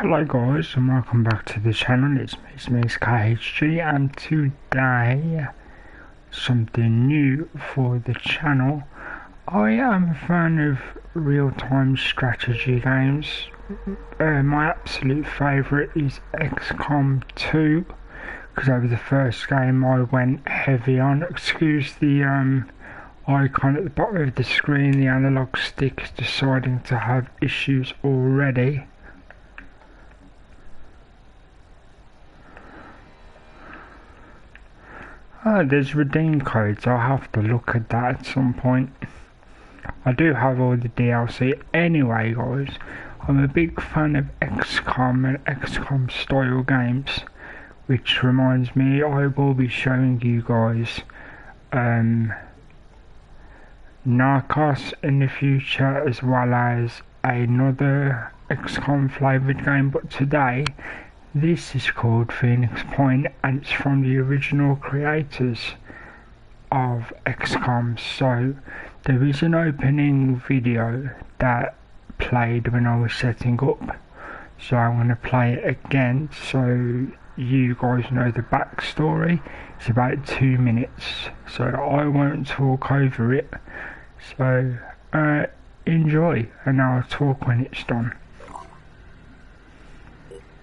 Hello guys and welcome back to the channel. It's me, KHG, and today something new for the channel. I am a fan of real-time strategy games. My absolute favourite is XCOM 2 because that was the first game I went heavy on. Excuse the icon at the bottom of the screen, the analog stick is deciding to have issues already. There's redeem codes. I'll have to look at that at some point. I do have all the DLC. Anyway guys, I'm a big fan of XCOM and XCOM style games, which reminds me I will be showing you guys Narcos in the future, as well as another XCOM flavoured game, but today this is called Phoenix Point and it's from the original creators of XCOM. So there is an opening video that played when I was setting up, so I'm going to play it again so you guys know the backstory. It's about 2 minutes, so I won't talk over it, so enjoy and I'll talk when it's done.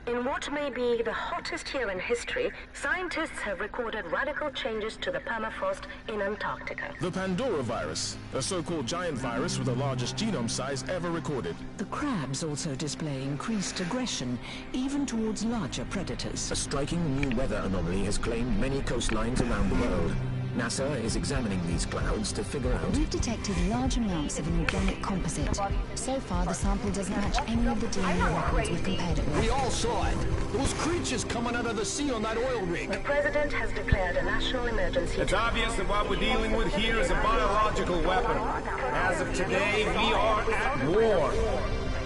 In what may be the hottest year in history, scientists have recorded radical changes to the permafrost in Antarctica. The Pandora virus, a so-called giant virus with the largest genome size ever recorded. The crabs also display increased aggression, even towards larger predators. A striking new weather anomaly has claimed many coastlines around the world. NASA is examining these clouds to figure out... We've detected large amounts of an organic composite. So far, the sample doesn't match any of the DNA records we've compared it with. We all saw it. Those creatures coming out of the sea on that oil rig. The president has declared a national emergency. It's obvious that what we're dealing with here is a biological weapon. As of today, we are at war.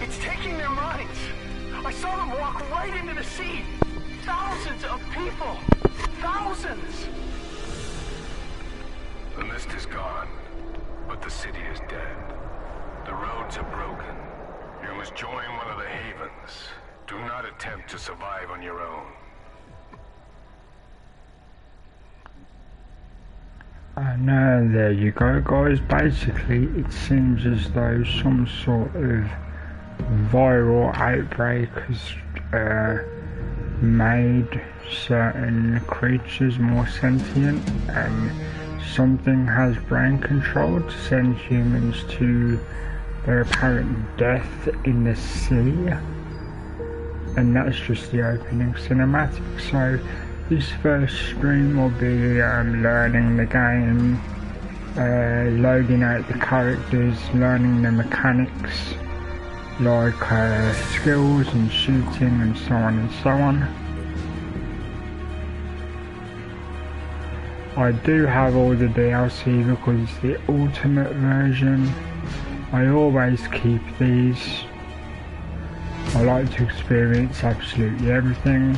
It's taking their minds. I saw them walk right into the sea. Thousands of people. Thousands. The mist is gone, but the city is dead. The roads are broken. You must join one of the havens. Do not attempt to survive on your own. And there you go guys. Basically it seems as though some sort of viral outbreak has made certain creatures more sentient, and something has brain control to send humans to their apparent death in the sea. And that's just the opening cinematic. So this first stream will be learning the game, loading out the characters, learning the mechanics like skills and shooting and so on and so on. I do have all the DLC because the ultimate version, I always keep these. I like to experience absolutely everything.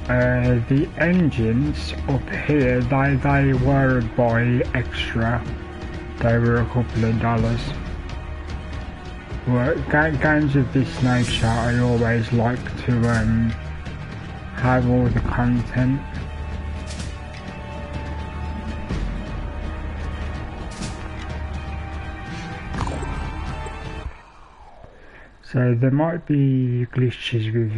The engines up here, they were by extra. They were a couple of dollars. Well, games of this nature, I always like to have all the content. So there might be glitches with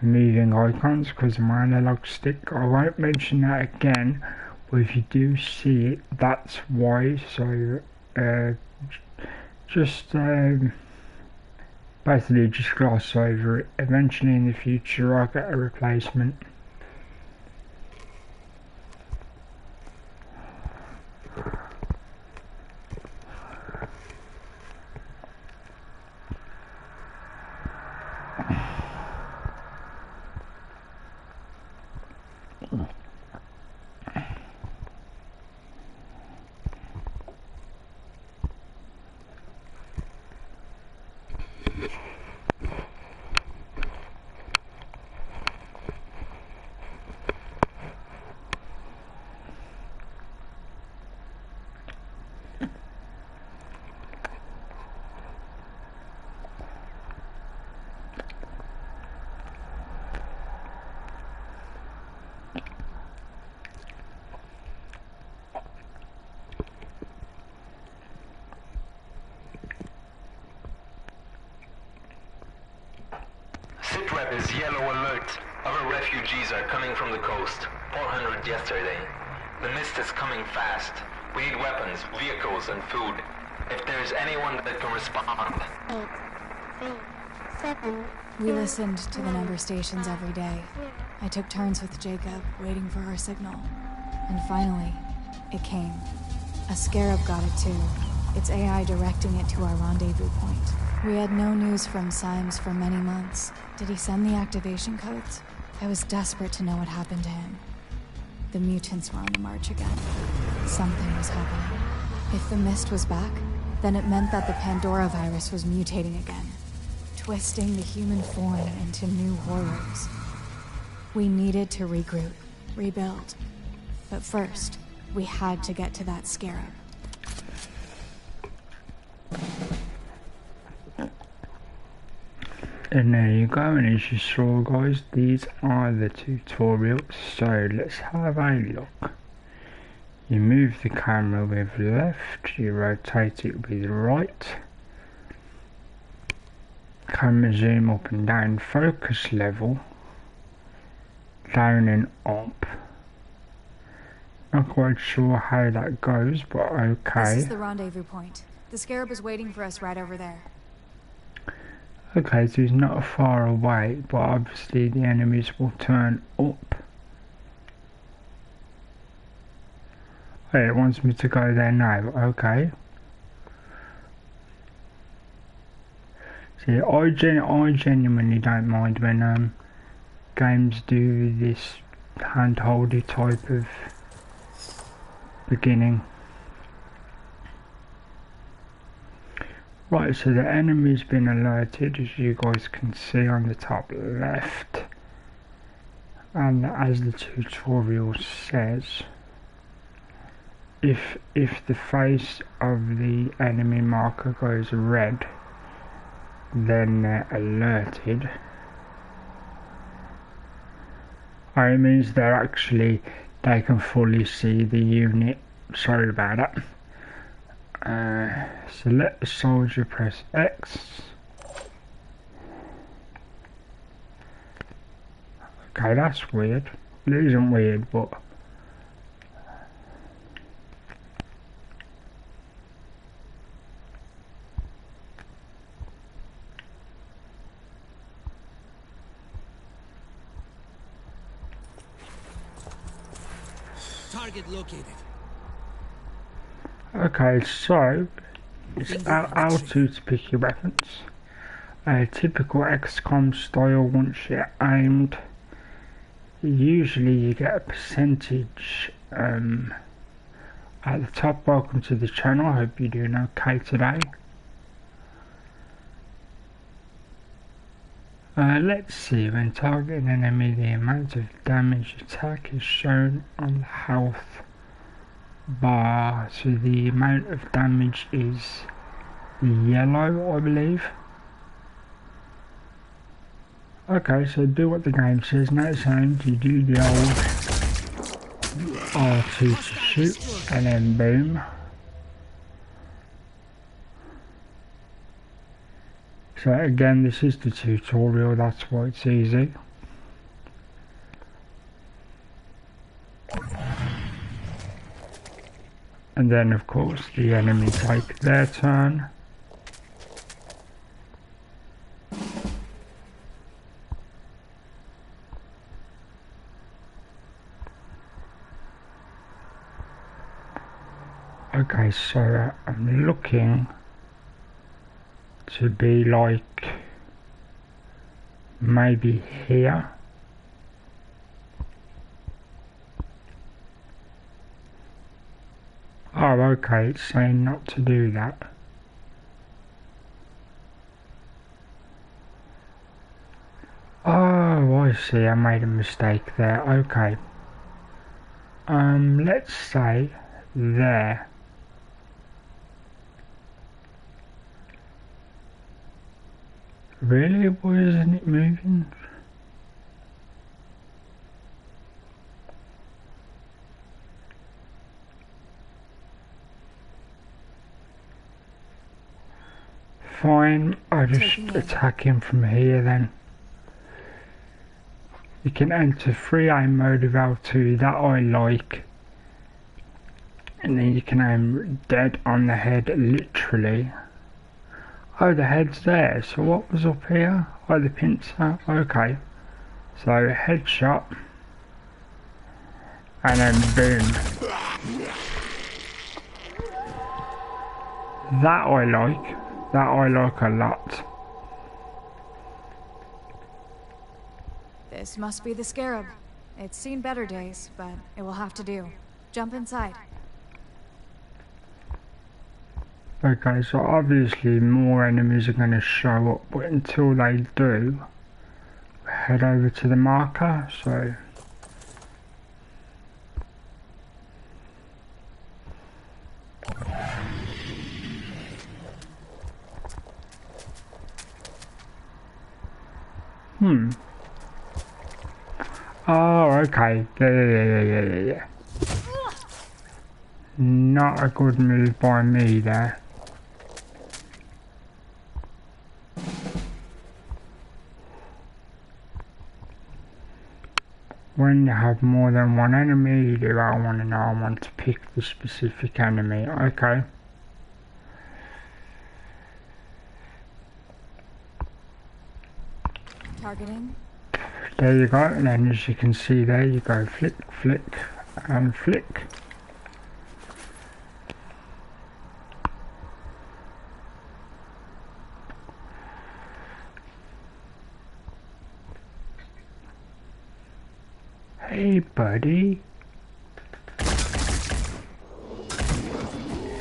moving icons because of my analog stick. I won't mention that again, but if you do see it, that's why. So just basically just gloss over it. Eventually in the future I'll get a replacement. threat is yellow alert. Other refugees are coming from the coast. 400 yesterday. The mist is coming fast. We need weapons, vehicles, and food. If there's anyone that can respond. 8, 6, 7. We listened to the number stations every day. I took turns with Jacob, waiting for our signal. And finally, it came. A scarab got it too. Its AI directing it to our rendezvous point. We had no news from Symes for many months. Did he send the activation codes? I was desperate to know what happened to him. The mutants were on the march again. Something was happening. If the mist was back, then it meant that the Pandora virus was mutating again, twisting the human form into new horrors. We needed to regroup, rebuild. But first, we had to get to that scarab. And there you go, and as you saw guys, these are the tutorials, so let's have a look. You move the camera with left, you rotate it with right. Camera zoom up and down, focus level, down and up. Not quite sure how that goes, but okay. This is the rendezvous point. The scarab is waiting for us right over there. Okay, so it's not far away, but obviously the enemies will turn up. Oh, it wants me to go there now, okay. See, I genuinely don't mind when games do this hand-holdy type of beginning. Right, so the enemy's been alerted, as you guys can see on the top left. And as the tutorial says, if the face of the enemy marker goes red, then they're alerted. It means they can fully see the unit. Sorry about that. Select the soldier, press X. Okay, that's weird. It isn't weird, but Target located. okay, so it's L2 to pick your weapons. Typical XCOM style, once you're aimed, usually you get a percentage at the top. Welcome to the channel, I hope you're doing okay today. Let's see, when targeting an enemy, the amount of damage attack is shown on the health bar. So the amount of damage is yellow, I believe. Okay, so do what the game says. Now it's aimed, you do the old R2 to shoot, and then boom. So again, this is the tutorial, that's why it's easy. And then of course the enemy take their turn. Okay, so I'm looking to be like maybe here. Oh, okay, it's saying not to do that. Oh, I see, I made a mistake there. Okay. Let's say there. Really? Why isn't it moving? Fine, I'll just attack him from here then. You can enter free aim mode with L2, that I like. And then you can aim dead on the head, literally. Oh, the head's there, so what was up here? Oh, the pincer, okay. So, headshot. And then boom. That I like a lot. This must be the Scarab. It's seen better days, but it will have to do. Jump inside. Okay, so obviously more enemies are going to show up, but until they do, head over to the marker, so... Oh, okay. Yeah. Not a good move by me there. When you have more than one enemy, you do I want to pick the specific enemy. Okay. Targeting. There you go, and then as you can see there, you go flick, flick, and flick. Hey, buddy.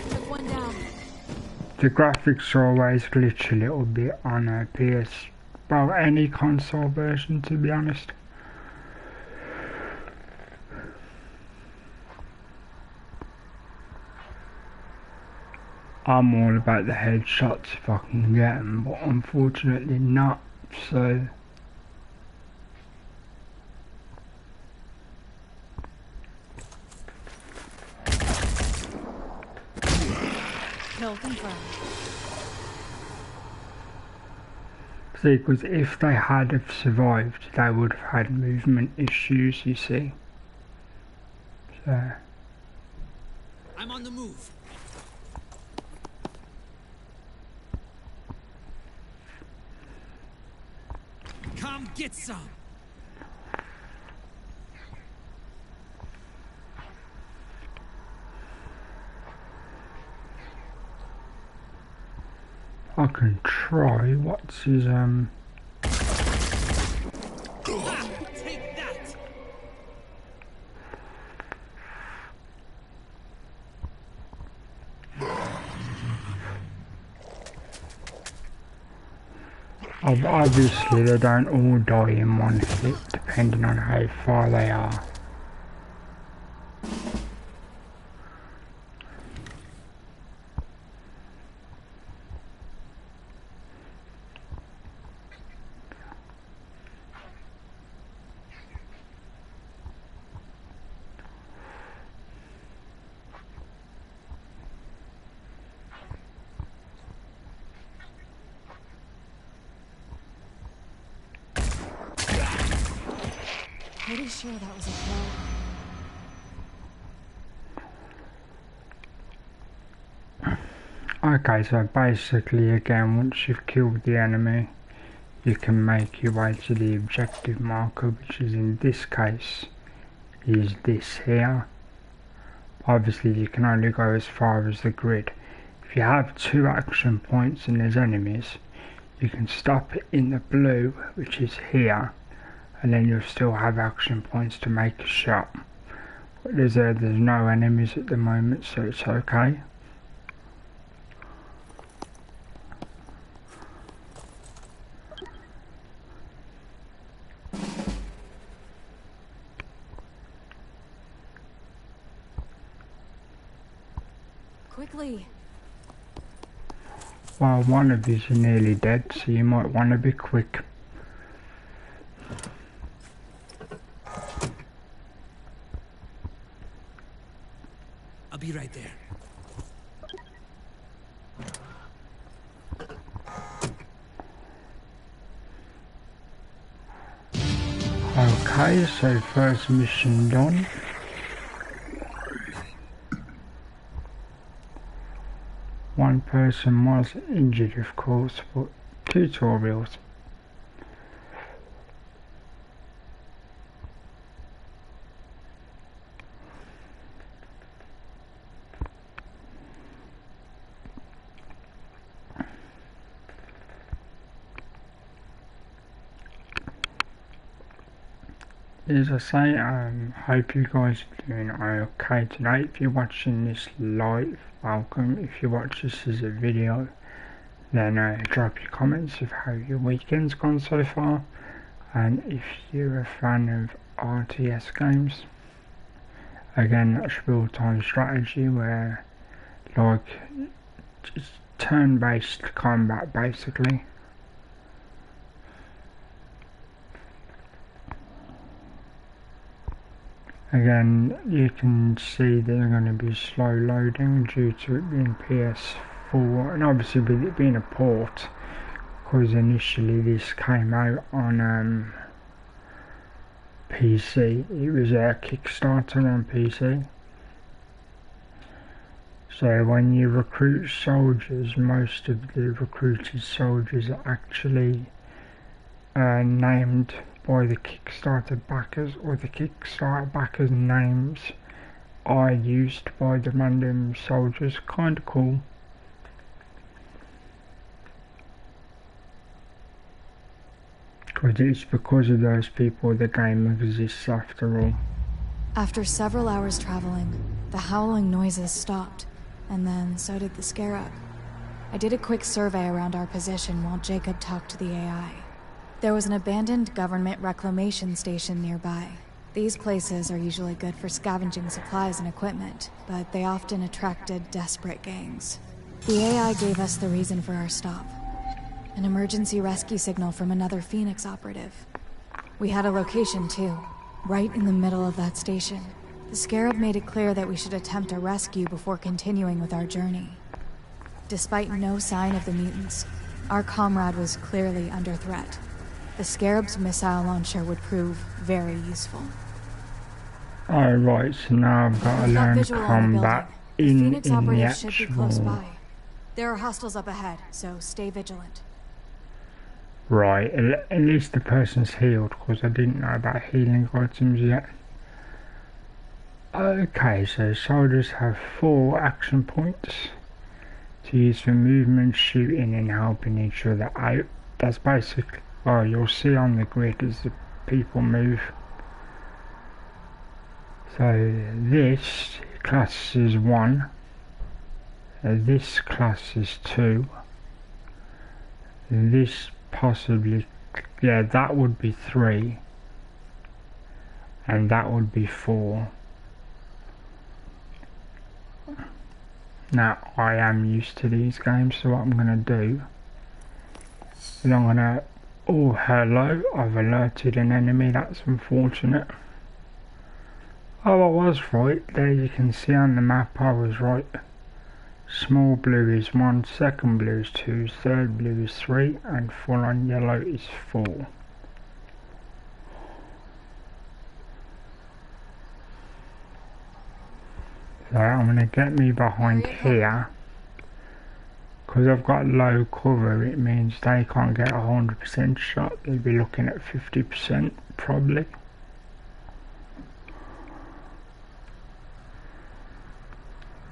Took one down. The graphics always glitch a little bit on a PS, well, any console version, to be honest. I'm all about the headshots if I can get them, but unfortunately not, so... Kill confirmed. See, because if they had have survived, they would have had movement issues, you see. So... I'm on the move. Come get some. I can try. What's his Take that. Obviously they don't all die in one hit, depending on how far they are. Pretty sure that was a throw. Okay, so basically again, once you've killed the enemy, you can make your way to the objective marker, which is in this case, is this here. Obviously you can only go as far as the grid. If you have 2 action points and there's enemies, you can stop it in the blue, which is here, and then you'll still have action points to make a shot. But there's no enemies at the moment, so it's okay. Quickly. Well, one of these are nearly dead, so you might want to be quick. I'll be right there. Okay, so first mission done. One person was injured, of course, but tutorials. As I say, hope you guys are doing okay today. If you're watching this live, welcome. If you watch this as a video, then drop your comments of how your weekend's gone so far. And if you're a fan of RTS games, again, that's real-time strategy where, like, just turn-based combat basically. Again, you can see they're going to be slow loading due to it being PS4 and obviously with it being a port, because initially this came out on PC. It was a Kickstarter on PC. So when you recruit soldiers, most of the recruited soldiers are actually named by the Kickstarter backers, or the Kickstarter backers' names are used by the random soldiers. Kinda cool. It's because of those people the game exists after all. After several hours traveling, the howling noises stopped, and then so did the scarab. I did a quick survey around our position while Jacob talked to the AI. There was an abandoned government reclamation station nearby. These places are usually good for scavenging supplies and equipment, but they often attracted desperate gangs. The AI gave us the reason for our stop. An emergency rescue signal from another Phoenix operative. We had a location too, right in the middle of that station. The scarab made it clear that we should attempt a rescue before continuing with our journey. Despite no sign of the mutants, our comrade was clearly under threat. The Scarab's missile launcher would prove very useful. Alright, so now I've got to learn combat in the actual... Should be close by. There are hostiles up ahead, so stay vigilant. Right, at least the person's healed, because I didn't know about healing items yet. Okay, so soldiers have 4 action points to use for movement, shooting and helping each other out. That's basically... Oh, you'll see on the grid as the people move. So this class is 1. This class is 2. This possibly, yeah, that would be 3. And that would be 4. Now, I am used to these games, so what I'm going to do is I'm going to... Oh, hello, I've alerted an enemy, that's unfortunate. Oh, I was right, there you can see on the map I was right. Small blue is 1, second blue is 2, third blue is 3, and full on yellow is 4. So I'm going to get me behind here. Because I've got low cover, it means they can't get 100% shot, they'll be looking at 50% probably.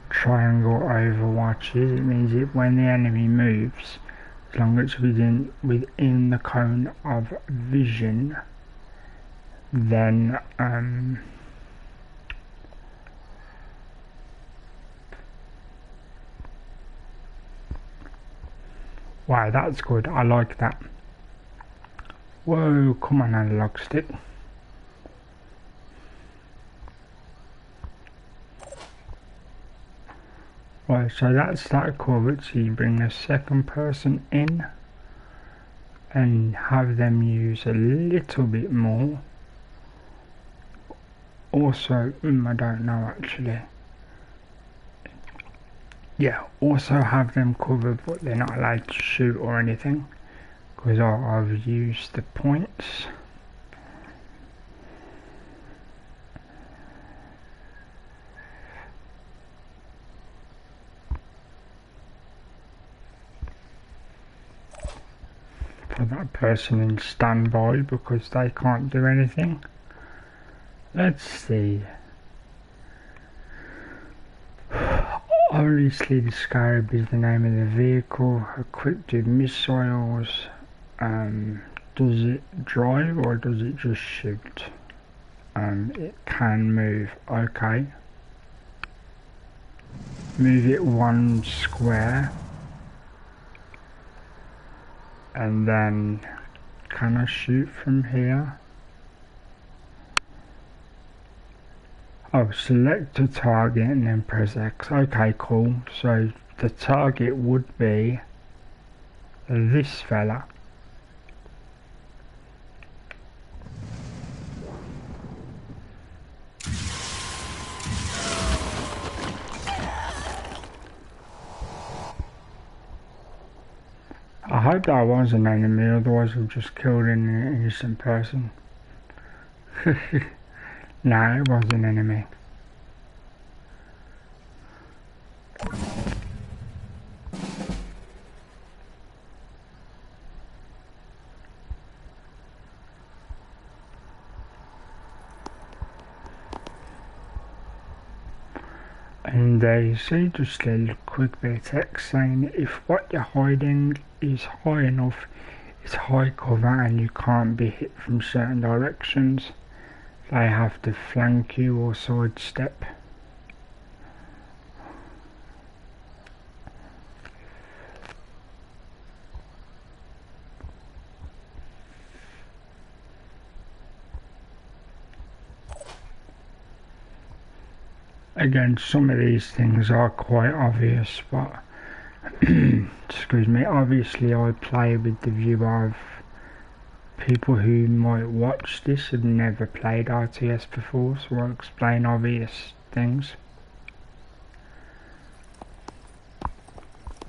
Triangle overwatches, it means it when the enemy moves, as long as it's within the cone of vision, then wow, that's good, I like that. Whoa, come on analog stick. Right, so that's that covered, so you bring a second person in and have them use a little bit more. Also, I don't know actually. Yeah, also have them covered, but they're not allowed to shoot or anything because I've used the points. person in standby because they can't do anything. Let's see. Obviously the Scarab is the name of the vehicle. Equipped with missiles. Does it drive or does it just shoot? It can move. Okay. Move it 1 square. And then can I shoot from here? Oh, select a target and then press X. Okay, cool. So the target would be this fella. I hope that was an enemy, otherwise I've just killed an innocent person. No, it was an enemy. And there you see just a quick bit of text saying if what you're hiding is high enough, it's high cover and you can't be hit from certain directions, they have to flank you or sidestep. Again, some of these things are quite obvious, but excuse me, obviously I play with the view of people who might watch this have never played RTS before, so I'll explain obvious things.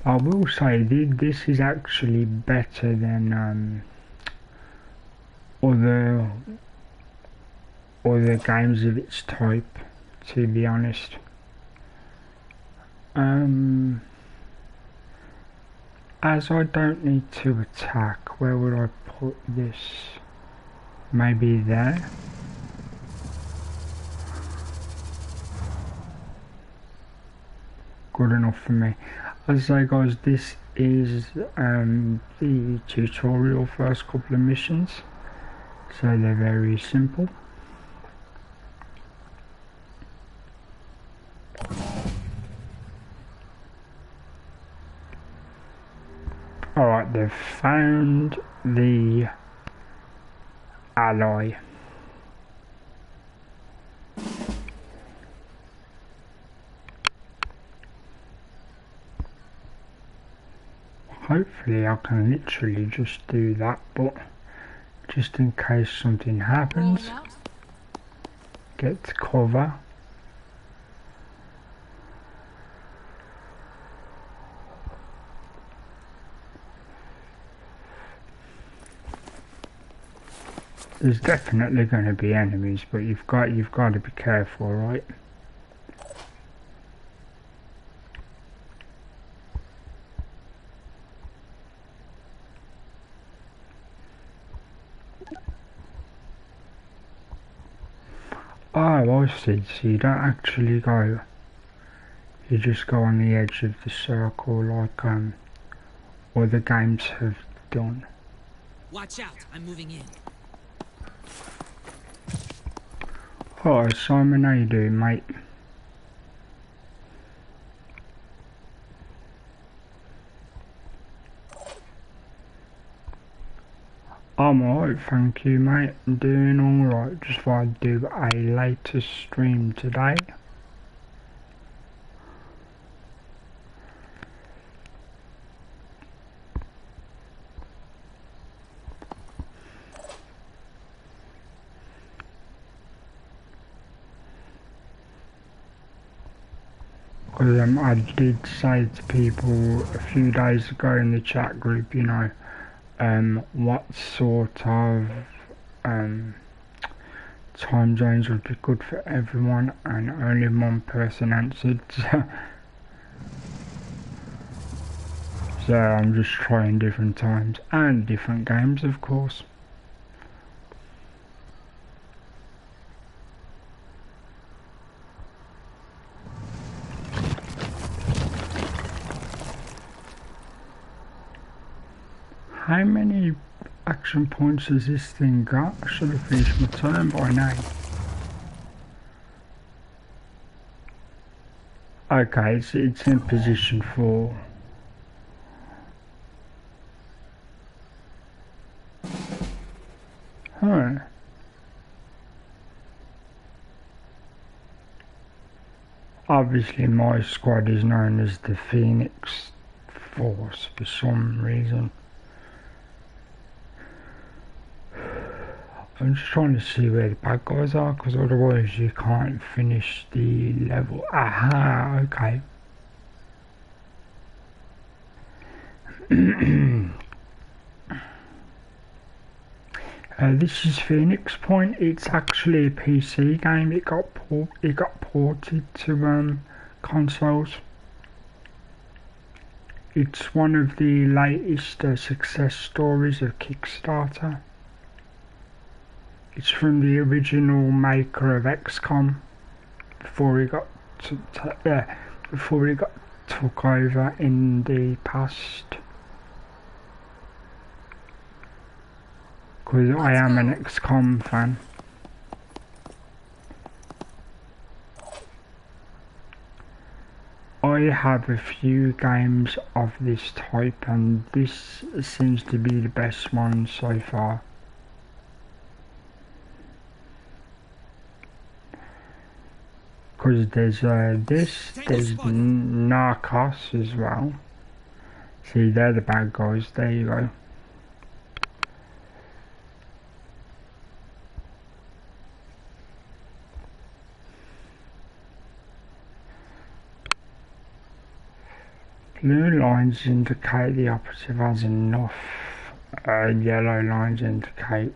I will say this is actually better than other games of its type, to be honest. As I don't need to attack, where would I put this? Maybe there? Good enough for me. As I say guys, this is the tutorial first couple of missions, so they're very simple. Alright, they've found the ally. Hopefully I can literally just do that, but just in case something happens, get to cover. There's definitely going to be enemies, but you've got to be careful, right? Oh, I see. So you don't actually go. You just go on the edge of the circle, like other games have done. Watch out! I'm moving in. Hello Simon, how you doing, mate? I'm alright, thank you, mate. I'm doing alright. Just thought I'd do a later stream today. Because I did say to people a few days ago in the chat group, you know, what sort of time zones would be good for everyone, and only one person answered. So I'm just trying different times and different games, of course. How many action points has this thing got? I should have finished my turn by now. Okay, so it's in position 4. Huh. Obviously my squad is known as the Phoenix Force for some reason. I'm just trying to see where the bad guys are, because otherwise you can't finish the level. Aha, okay. This is Phoenix Point. It's actually a PC game. It got ported to consoles. It's one of the latest success stories of Kickstarter. It's from the original maker of XCOM before he got took over in the past. Because I am an XCOM fan. I have a few games of this type, and this seems to be the best one so far. Because there's there's Narcos as well. See, they're the bad guys. There you go. Blue lines indicate the operative has enough. Yellow lines indicate.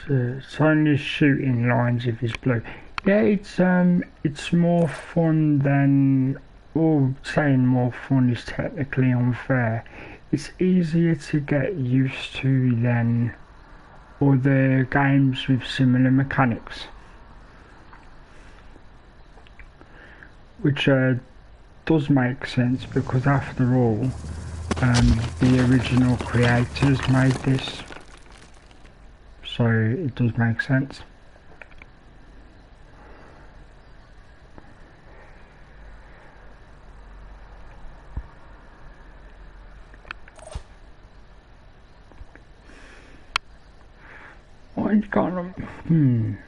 So it's only shooting lines if it's blue. Yeah, it's more fun than, or saying more fun is technically unfair. It's easier to get used to than other games with similar mechanics. Which does make sense, because after all, the original creators made this. So it does make sense. I got them.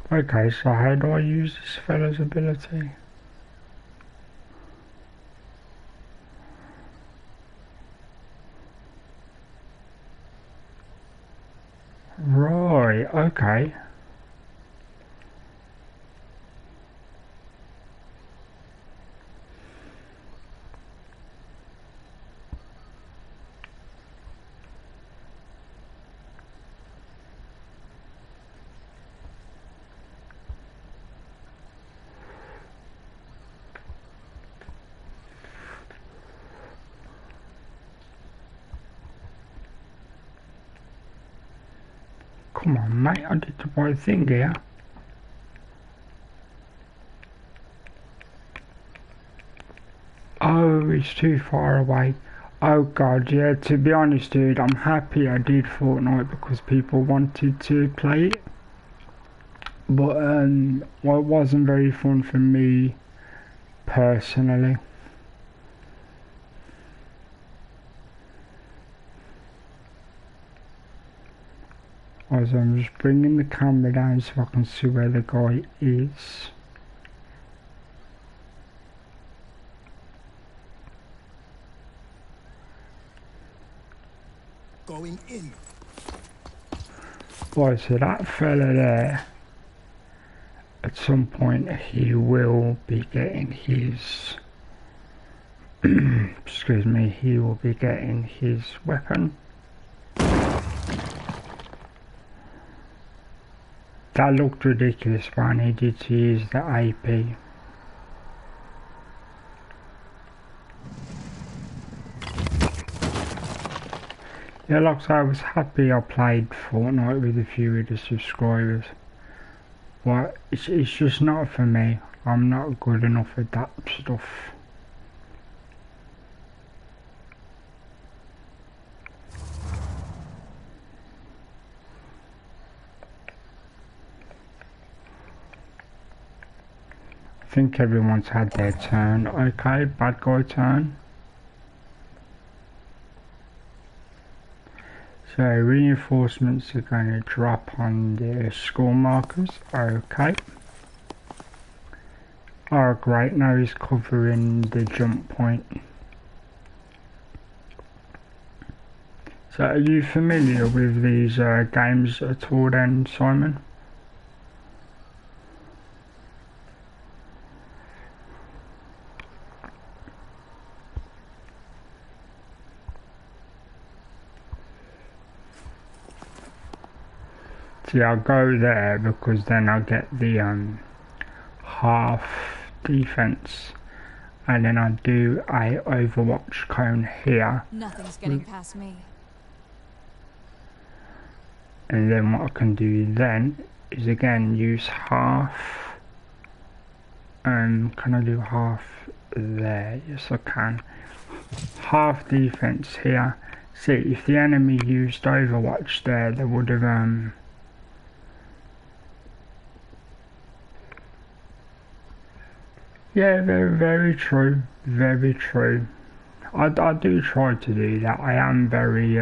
Okay, so how do I use this fella's ability? Right, okay. Come on, mate, I did the right thing here. Oh, it's too far away. Oh god, yeah, to be honest dude, I'm happy I did Fortnite because people wanted to play it. But well, it wasn't very fun for me personally. Also, I'm just bringing the camera down so I can see where the guy is. Going in. Right, so that fella there, at some point he will be getting his excuse me, he will be getting his weapon. That looked ridiculous, but I needed to use the AP. Yeah, like I said, I was happy I played Fortnite with a few of the subscribers. But it's just not for me. I'm not good enough at that stuff. I think everyone's had their turn. Okay, bad guy turn. So reinforcements are going to drop on the score markers. Okay. Oh great, now he's covering the jump point. So are you familiar with these games at all then, Simon? See, I'll go there because then I'll get the half defense, and then I do a overwatch cone here. Nothing's getting past me. And then what I can do then is again use half. Can I do half there? Yes, I can. Half defense here. See, if the enemy used overwatch there, they would have yeah, very true, very true. I do try to do that. I am very,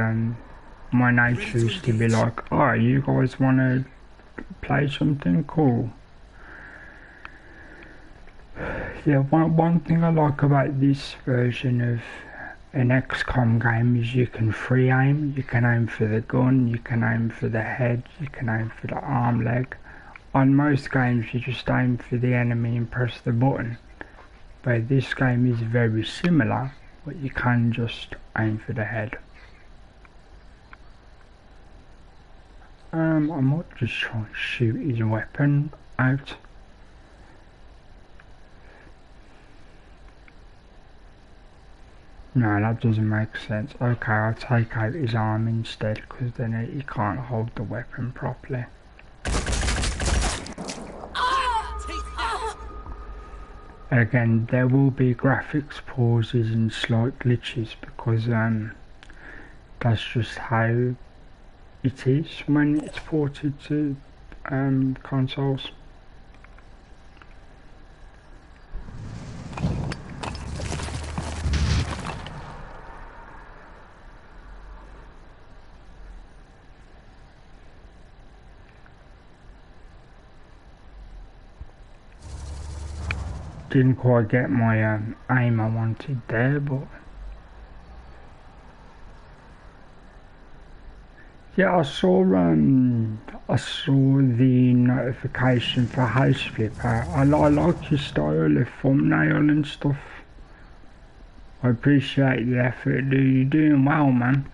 my nature is to be like, oh, you guys want to play something cool? Yeah, one thing I like about this version of an XCOM game is you can free aim. You can aim for the gun, you can aim for the head, you can aim for the arm leg. On most games you just aim for the enemy and press the button. But this game is very similar, but you can just aim for the head. I might just try and shoot his weapon out. No, that doesn't make sense. Okay, I'll take out his arm instead, because then he can't hold the weapon properly. Again, there will be graphics pauses and slight glitches because that's just how it is when it's ported to consoles. Didn't quite get my aim I wanted there, but yeah, I saw the notification for House Flipper. I like your style of thumbnail and stuff. I appreciate the effort. You're doing well, man.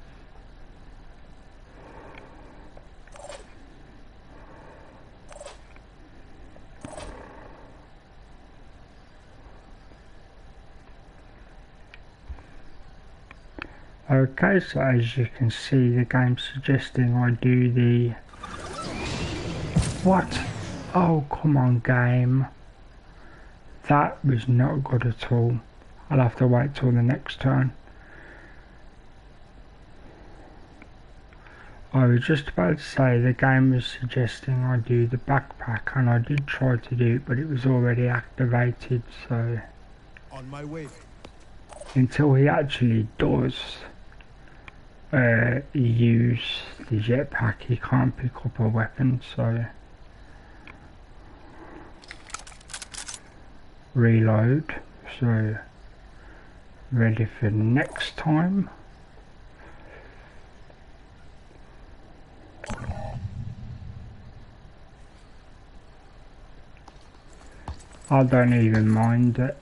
Okay, so as you can see, the game's suggesting I do the... What? Oh, come on, game. That was not good at all. I'll have to wait till the next turn. I was just about to say the game was suggesting I do the backpack, and I did try to do it, but it was already activated, so... On my way. Until he actually does use the jetpack, he can't pick up a weapon, so reload. So ready for next time. I don't even mind that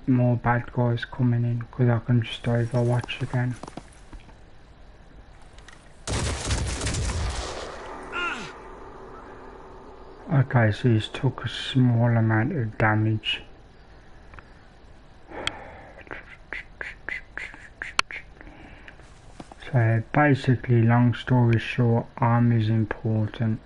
more bad guys coming in, because I can just overwatch again. Okay, so he's took a small amount of damage. So basically, long story short, arm is important.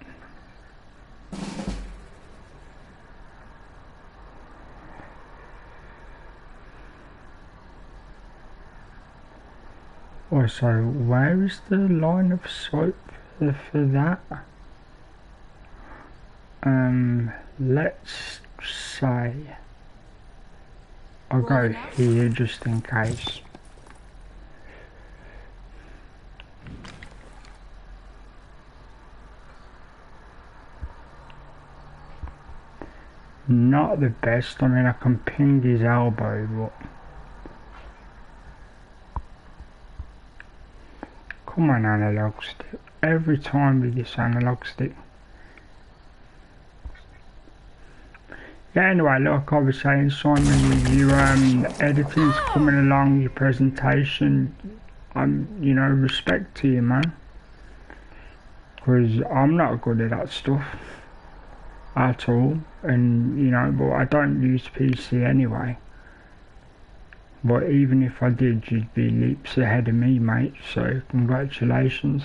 Also, where is the line of sight for that? Let's say I'll go here just in case. Not the best. I mean, I can ping his elbow, but come on, analog stick. Every time with this analog stick. Yeah, anyway, like I was saying, Simon, your editing's coming along, your presentation, you know, respect to you, man. Because I'm not good at that stuff at all, and you know, but I don't use PC anyway. But even if I did, you'd be leaps ahead of me, mate, so congratulations.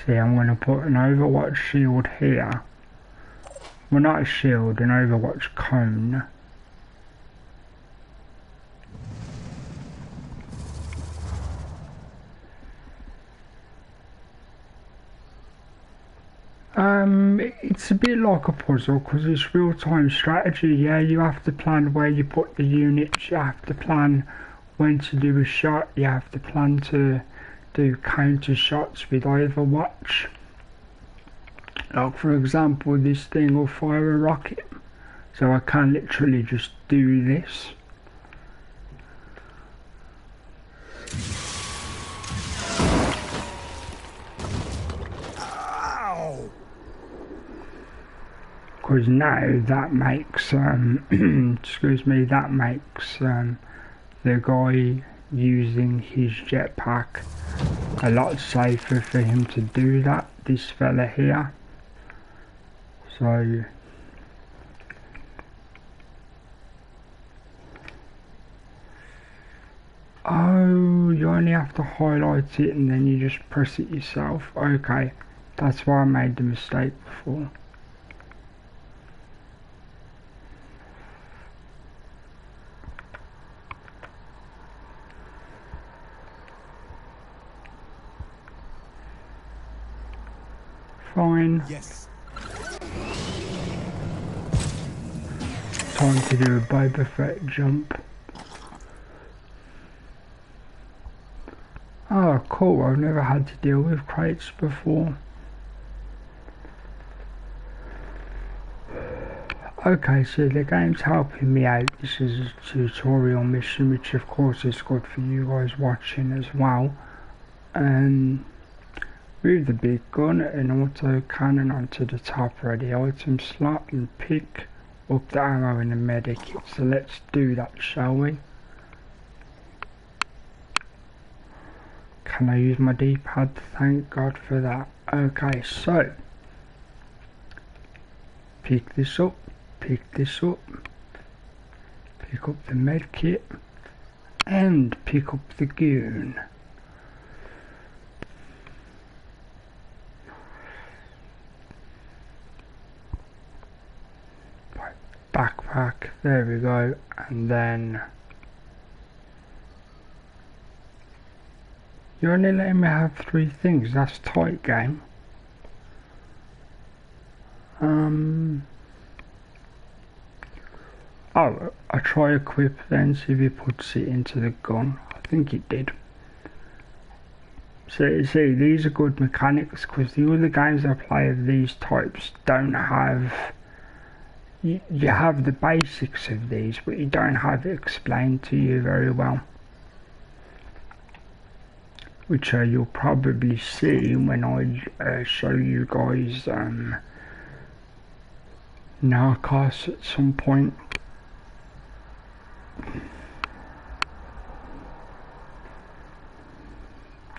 See, I'm going to put an Overwatch shield here. Well, not a shield, an Overwatch cone. It's a bit like a puzzle because it's real-time strategy. Yeah, you have to plan where you put the units, you have to plan when to do a shot, you have to plan to do counter shots with Overwatch. Like for example, this thing will fire a rocket, so I can literally just do this. Because now that makes excuse me, that makes the guy using his jetpack a lot safer for him to do that, this fella here. So oh, you only have to highlight it and then you just press it yourself. Okay, that's why I made the mistake before. Fine. Yes. Time to do a Boba Fett jump. Oh, cool. I've never had to deal with crates before. Okay, so the game's helping me out. This is a tutorial mission, which of course is good for you guys watching as well. Move the big gun and auto cannon onto the top ready item slot and pick up the ammo in the medic kit. So let's do that, shall we? Can I use my D-pad? Thank God for that. Okay, so pick this up, pick this up, pick up the med kit and pick up the goon. Backpack, there we go, and then you're only letting me have 3 things. That's tight, game. Oh, I try equip then, see if it puts it into the gun. I think it did. So you see, these are good mechanics because the other games I play of these types don't have. You have the basics of these, but you don't have it explained to you very well, which you'll probably see when I show you guys Narcos at some point.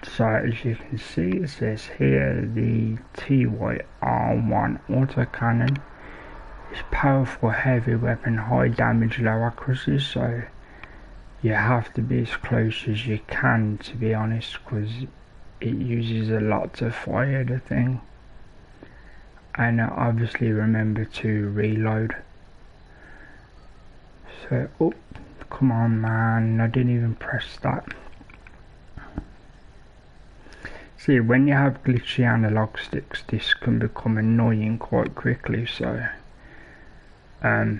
So as you can see, it says here the TYR1 autocannon is powerful heavy weapon, high damage, low accuracy, so you have to be as close as you can, to be honest, because it uses a lot to fire the thing. And obviously remember to reload. So, oh, come on man, I didn't even press that. See, when you have glitchy analog sticks, this can become annoying quite quickly, so but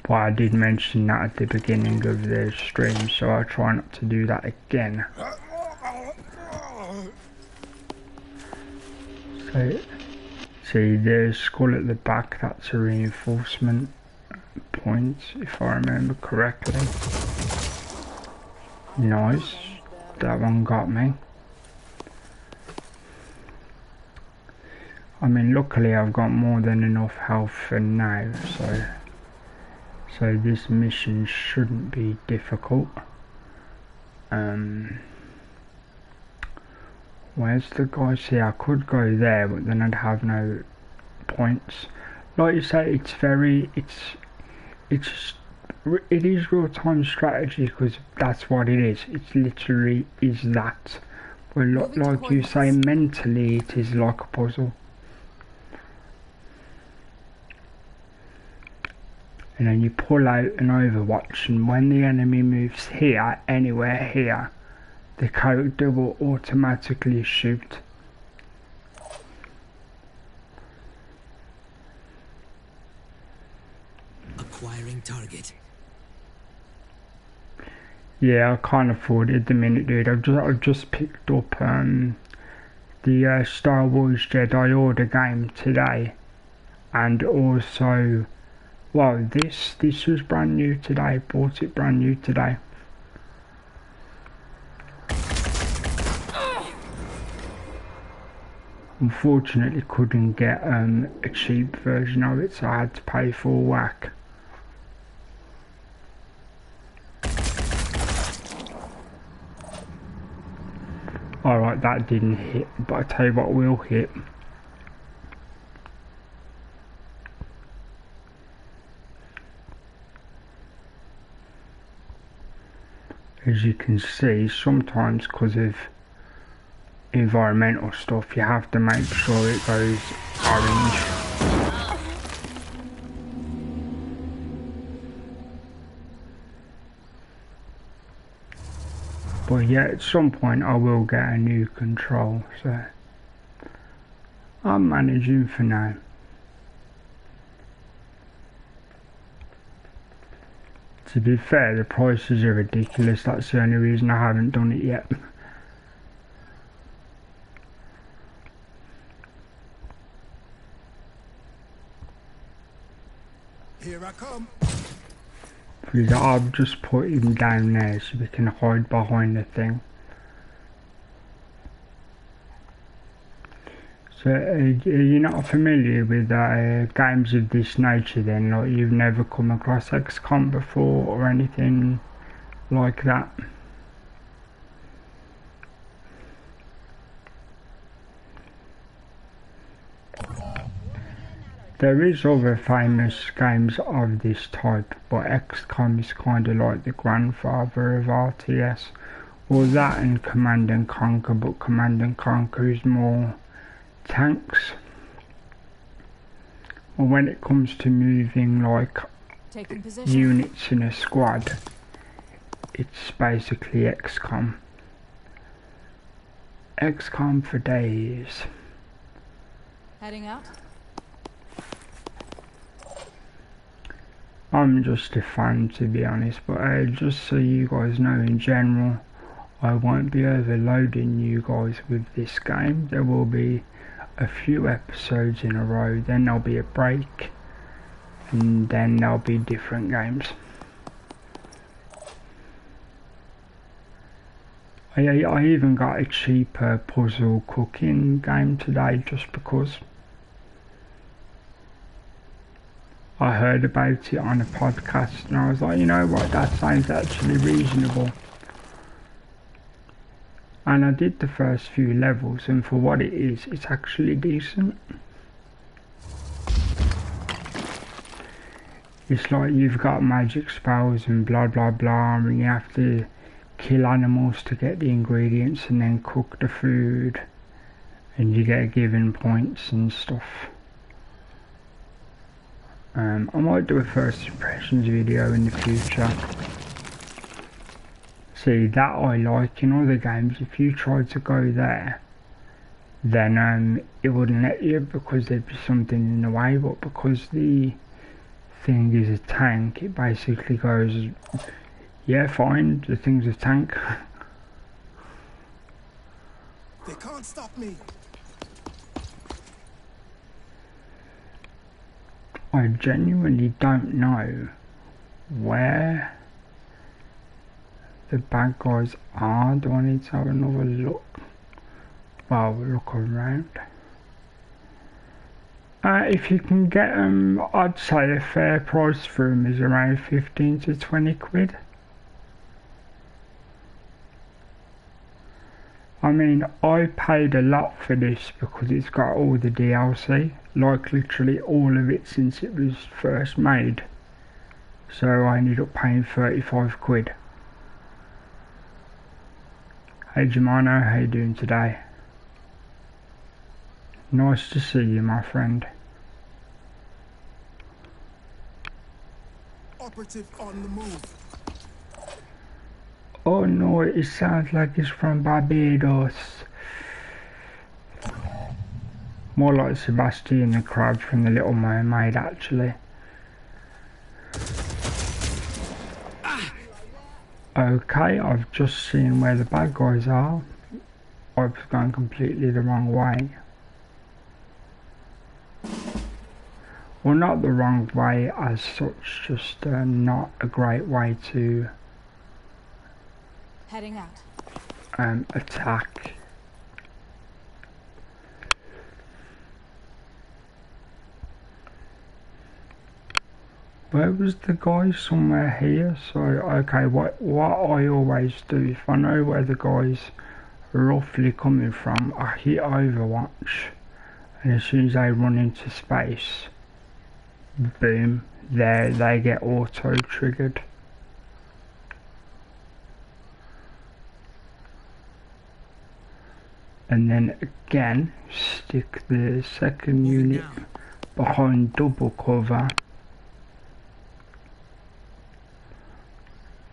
I did mention that at the beginning of the stream, so I try not to do that again. So, see, there's skull at the back, that's a reinforcement point, if I remember correctly. Nice, that one got me. I mean, luckily I've got more than enough health for now, so this mission shouldn't be difficult. Where's the guy? See, I could go there, but then I'd have no points. Like you say, it is real-time strategy, because that's what it is. It literally is that. But like you say, mentally it is like a puzzle. And then you pull out an Overwatch, and when the enemy moves here, anywhere here, the character will automatically shoot. Acquiring target. Yeah, I can't afford it at the minute, dude. I've just picked up the Star Wars Jedi Order game today, and also, well, this was brand new today. Bought it brand new today. Unfortunately, couldn't get a cheap version of it, so I had to pay full whack. Alright, that didn't hit, but I tell you what will hit. As you can see, sometimes because of environmental stuff, you have to make sure it goes orange. But yeah, at some point I will get a new control, so I'm managing for now. To be fair, the prices are ridiculous, that's the only reason I haven't done it yet. Here I come. Because I've just put him down there so we can hide behind the thing. So you're not familiar with games of this nature then? Like you've never come across XCOM before or anything like that? There is other famous games of this type, but XCOM is kind of like the grandfather of RTS. Well, that and Command and Conquer, but Command and Conquer is more tanks. Well, when it comes to moving like units in a squad, it's basically XCOM. XCOM for days. Heading out? I'm just a fan, to be honest, but just so you guys know, in general, I won't be overloading you guys with this game. There will be a few episodes in a row, then there'll be a break, and then there'll be different games. I even got a cheaper puzzle cooking game today just because I heard about it on a podcast and I was like, you know what, that sounds actually reasonable. And I did the first few levels, and for what it is, it's actually decent. It's like you've got magic spells and blah blah blah, and you have to kill animals to get the ingredients and then cook the food, and you get given points and stuff. I might do a first impressions video in the future. See, that I like in other games, if you try to go there, then it wouldn't let you because there'd be something in the way, but because the thing is a tank, it basically goes, yeah, fine, the thing's a tank. They can't stop me. I genuinely don't know where the bad guys are. Do I need to have another look? Well, look around. If you can get them, I'd say a fair price for them is around 15 to 20 quid. I mean, I paid a lot for this because it's got all the DLC, like literally all of it since it was first made. So I ended up paying 35 quid. Hey Jimano, how you doing today? Nice to see you, my friend. Operative on the move. Oh no, it sounds like it's from Barbados. More like Sebastian the Crab from The Little Mermaid, actually. Okay, I've just seen where the bad guys are. I've gone completely the wrong way. Well, not the wrong way as such, just not a great way to heading out. Attack. Where was the guy? Somewhere here. So okay, what I always do, if I know where the guy's roughly coming from, I hit Overwatch, and as soon as they run into space, boom, there they get auto triggered. And then again, stick the second unit behind double cover,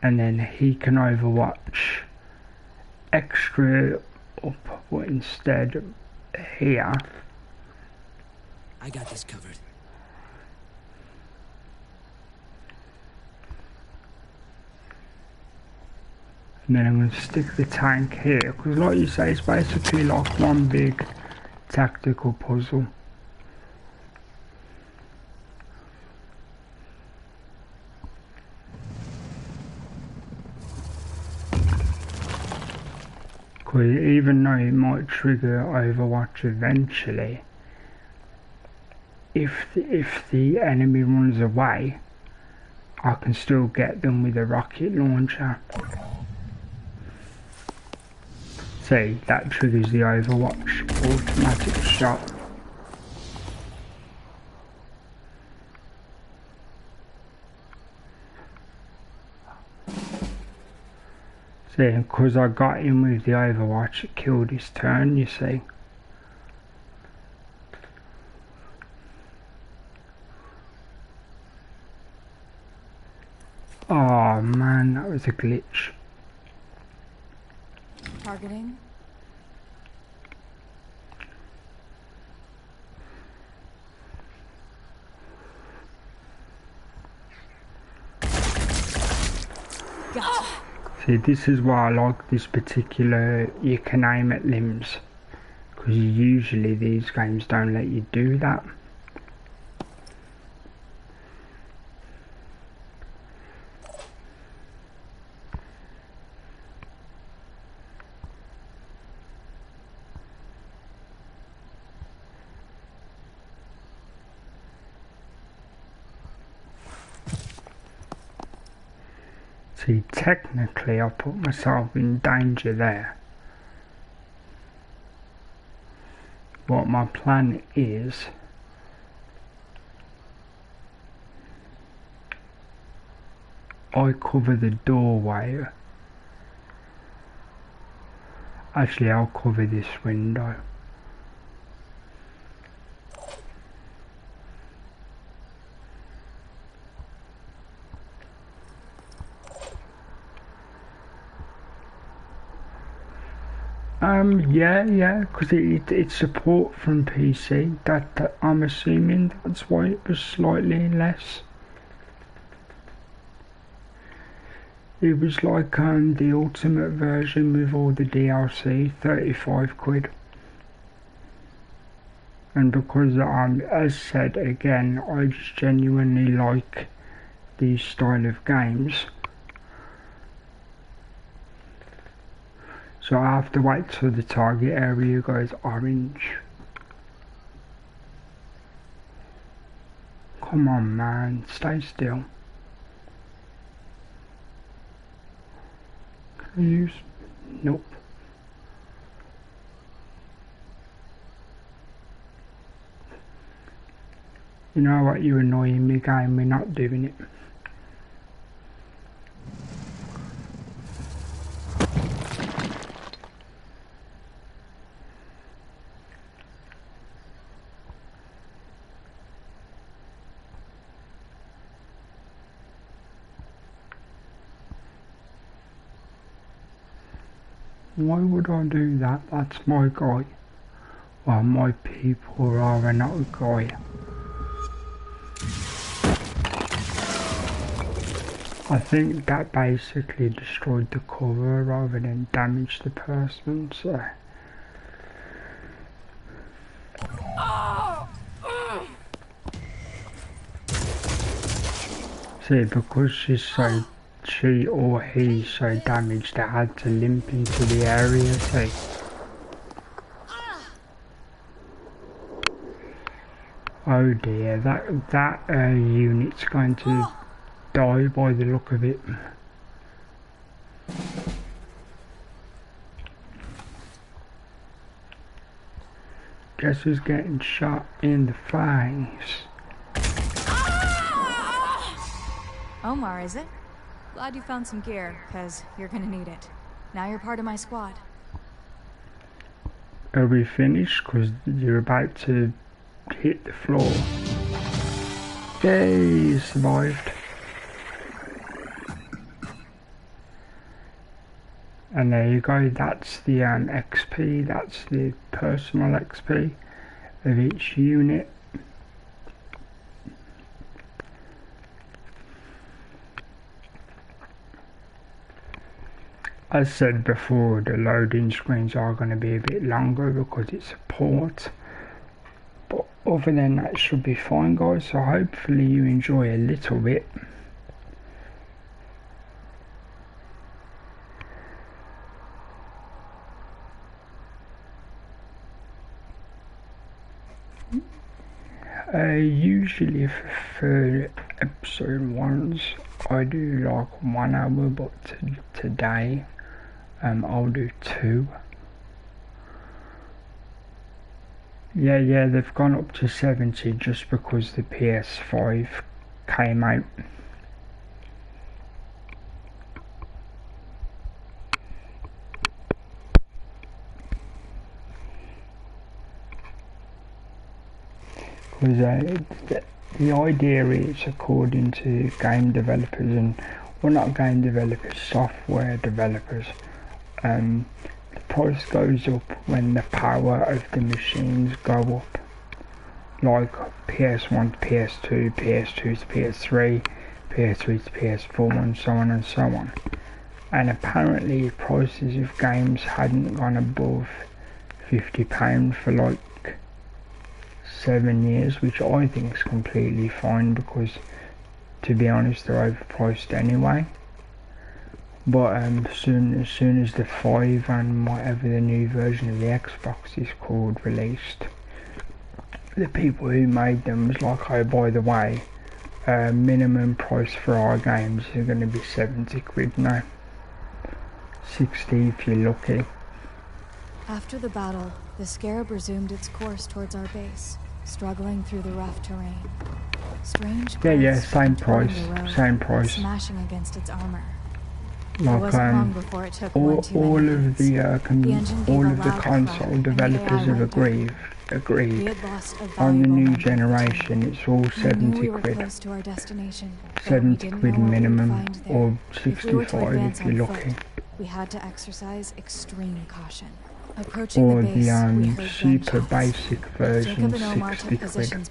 and then he can overwatch extra up, but instead here I got this covered. and then I'm going to stick the tank here, because like you say, it's basically like one big tactical puzzle. Because even though it might trigger Overwatch eventually, if the enemy runs away, I can still get them with a rocket launcher. See, that triggers the Overwatch automatic shot. See, because I got him with the Overwatch, it killed his turn, you see. Oh man, that was a glitch. Targeting. Gotcha. See, this is why I like this particular, you can aim at limbs, because usually these games don't let you do that. See, technically I put myself in danger there. What my plan is, I cover the doorway. Actually, I'll cover this window. Yeah, because it's support from PC. That I'm assuming that's why it was slightly less. It was like the ultimate version with all the DLC, 35 quid. And because as said again, I just genuinely like these style of games. So I have to wait till the target area goes orange. Come on man, stay still. Can I use? Nope. You know what, you're annoying me game, we're not doing it. Why would I do that? That's my guy. Well, my people are another guy. I think that basically destroyed the cover rather than damaged the person, so... See, because she or he's so damaged, I had to limp into the area, see. Oh dear, that unit's going to die by the look of it. Guess who's getting shot in the face? Omar, is it? Glad you found some gear, cause you're gonna need it. Now you're part of my squad. Are we finished? Cause you're about to hit the floor. Yay, you survived. And there you go, that's the XP, that's the personal XP of each unit. As said before, the loading screens are going to be a bit longer because it's a port. But other than that, it should be fine guys, so hopefully you enjoy a little bit. Usually for episode 1s, I do like 1 hour, but today I'll do 2. Yeah, they've gone up to 70 just because the PS5 came out. Because the idea is, according to game developers and, well, not game developers, software developers, the price goes up when the power of the machines go up, like PS1 to PS2, PS2 to PS3, PS3 to PS4, and so on and so on. And apparently prices of games hadn't gone above £50 for like 7 years, which I think is completely fine because, to be honest, they're overpriced anyway. But as soon as the 5 and whatever the new version of the Xbox is called released, the people who made them was like, oh by the way, minimum price for our games is going to be 70 quid now. 60 if you're lucky. After the battle, the Scarab resumed its course towards our base, struggling through the rough terrain. Strange Yeah, same price, smashing against its armor. Like all of the console developers have agreed on the new generation it's all 70 quid. 70 quid minimum, or 65 if you're lucky. We had to exercise extreme caution. Or the super basic version, 60 quid.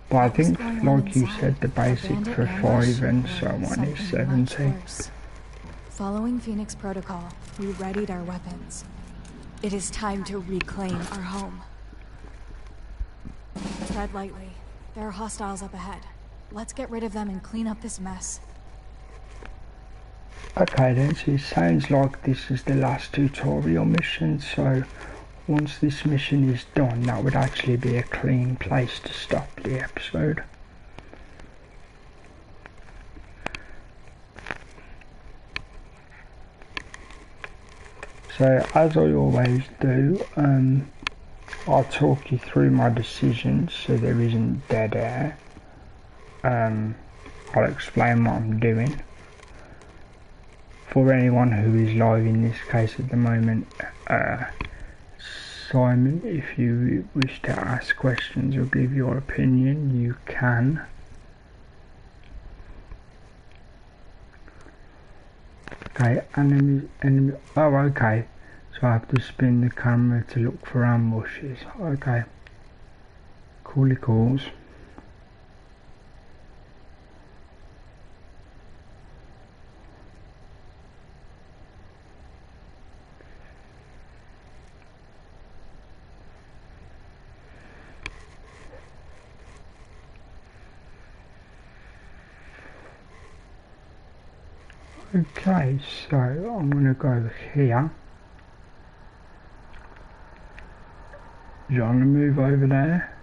But I think, like you said, the basic for 5 and so on is 70. Following Phoenix Protocol, we readied our weapons. It is time to reclaim our home. Tread lightly. There are hostiles up ahead. Let's get rid of them and clean up this mess. Okay then, so it sounds like this is the last tutorial mission, so once this mission is done, that would actually be a clean place to stop the episode. So as I always do, I'll talk you through my decisions so there isn't dead air. I'll explain what I'm doing. For anyone who is live in this case at the moment, Simon, if you wish to ask questions or give your opinion, you can. Okay, enemy, oh okay, so I have to spin the camera to look for ambushes, okay, coolie calls. Okay, so I'm going to go here. Do you want to move over there?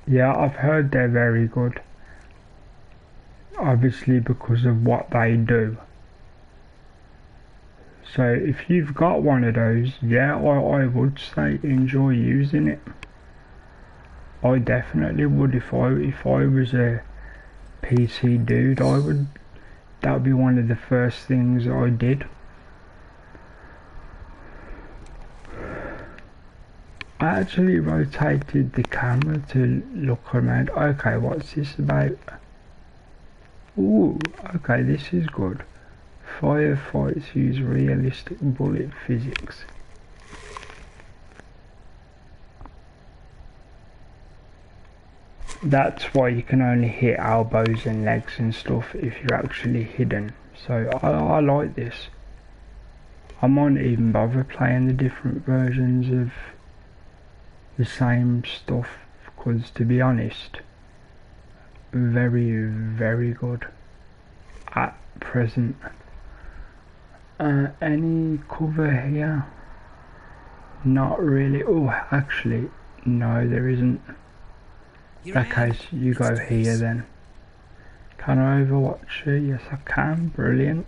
Yeah, I've heard they're very good. Obviously because of what they do. So if you've got one of those, yeah, I would say enjoy using it. I definitely would if I was a PC dude, that would be one of the first things I did. I actually rotated the camera to look around. Okay, what's this about? Ooh, okay, this is good. Firefights use realistic bullet physics. That's why you can only hit elbows and legs and stuff if you're actually hidden. So I like this. I might even bother playing the different versions of the same stuff because, to be honest, very, very good at present. Any cover here? Not really. Oh, actually, no, there isn't. Okay, so you go here then. Can I overwatch you? Yes, I can. Brilliant.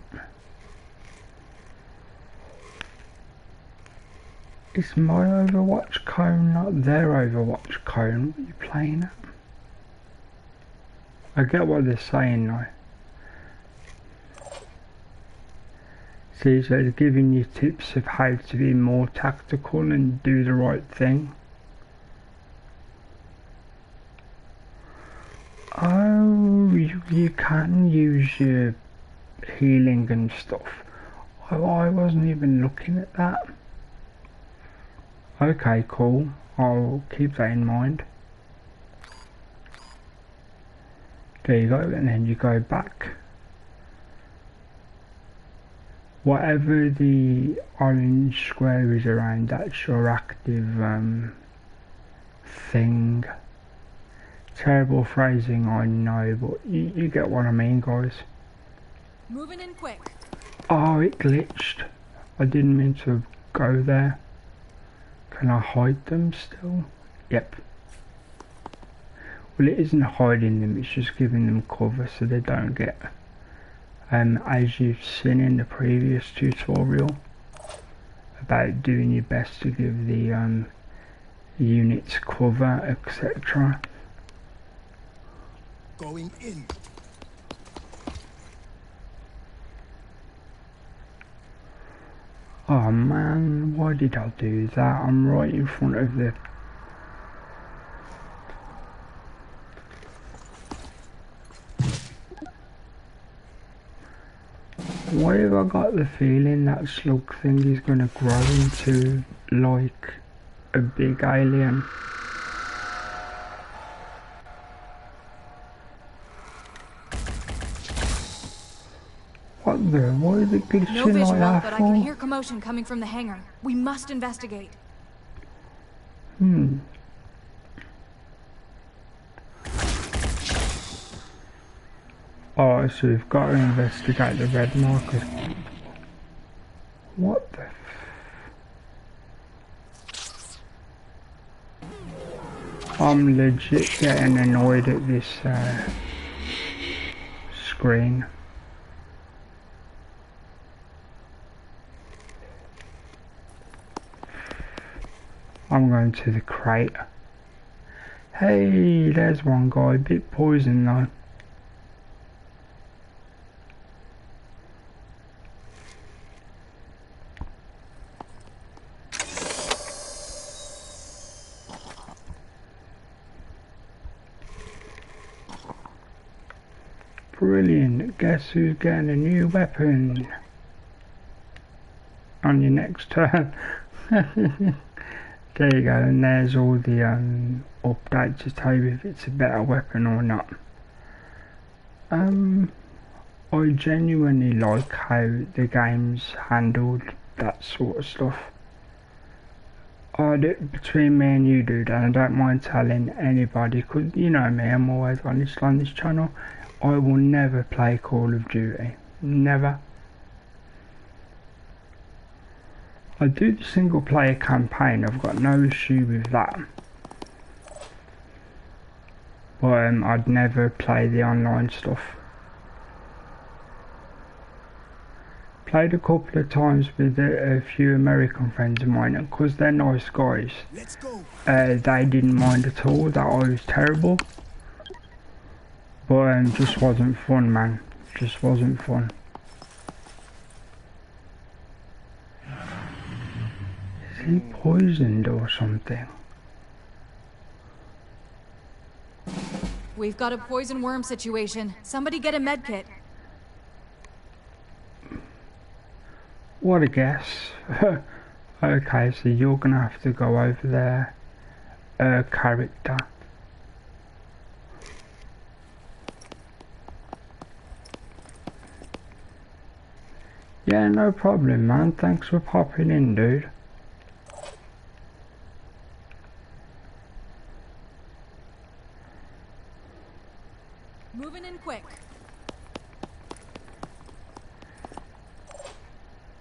Is my overwatch cone not their overwatch cone? What are you playing at? I get what they're saying now. See, so they're giving you tips of how to be more tactical and do the right thing. Oh, you can use your healing and stuff. Oh, I wasn't even looking at that. Okay, cool. I'll keep that in mind. There you go, and then you go back. Whatever the orange square is around, that's your active thing. Terrible phrasing, I know, but you get what I mean, guys. Moving in quick. Oh, it glitched. I didn't mean to go there. Can I hide them still? Yep. Well, it isn't hiding them, it's just giving them cover so they don't get, as you've seen in the previous tutorial, about doing your best to give the units cover, etc. Going in. Oh man, why did I do that? I'm right in front of the... Why have I got the feeling that slug thing is gonna grow into like a big alien? What the? Why is it glitching No visual, like that but I for? can hear commotion coming from the hangar. We must investigate. Oh, so we've got to investigate the red markers. What the I'm legit getting annoyed at this screen. I'm going to the crate. Hey, there's one guy, a bit poisoned though. Brilliant, guess who's getting a new weapon on your next turn. There you go, and there's all the updates to tell you if it's a better weapon or not. I genuinely like how the game's handled that sort of stuff. Between me and you, dude, and I don't mind telling anybody, because you know me, I'm always honest on this channel. I will never play Call of Duty. Never. I do the single player campaign, I've got no issue with that. But I'd never play the online stuff. Played a couple of times with a few American friends of mine, and because they're nice guys, they didn't mind at all that I was terrible. But just wasn't fun, man. Just wasn't fun. Is he poisoned or something? We've got a poison worm situation. Somebody get a med kit. What a guess. Okay, so you're gonna have to go over there. Character. Yeah, no problem, man. Thanks for popping in, dude. Moving in quick.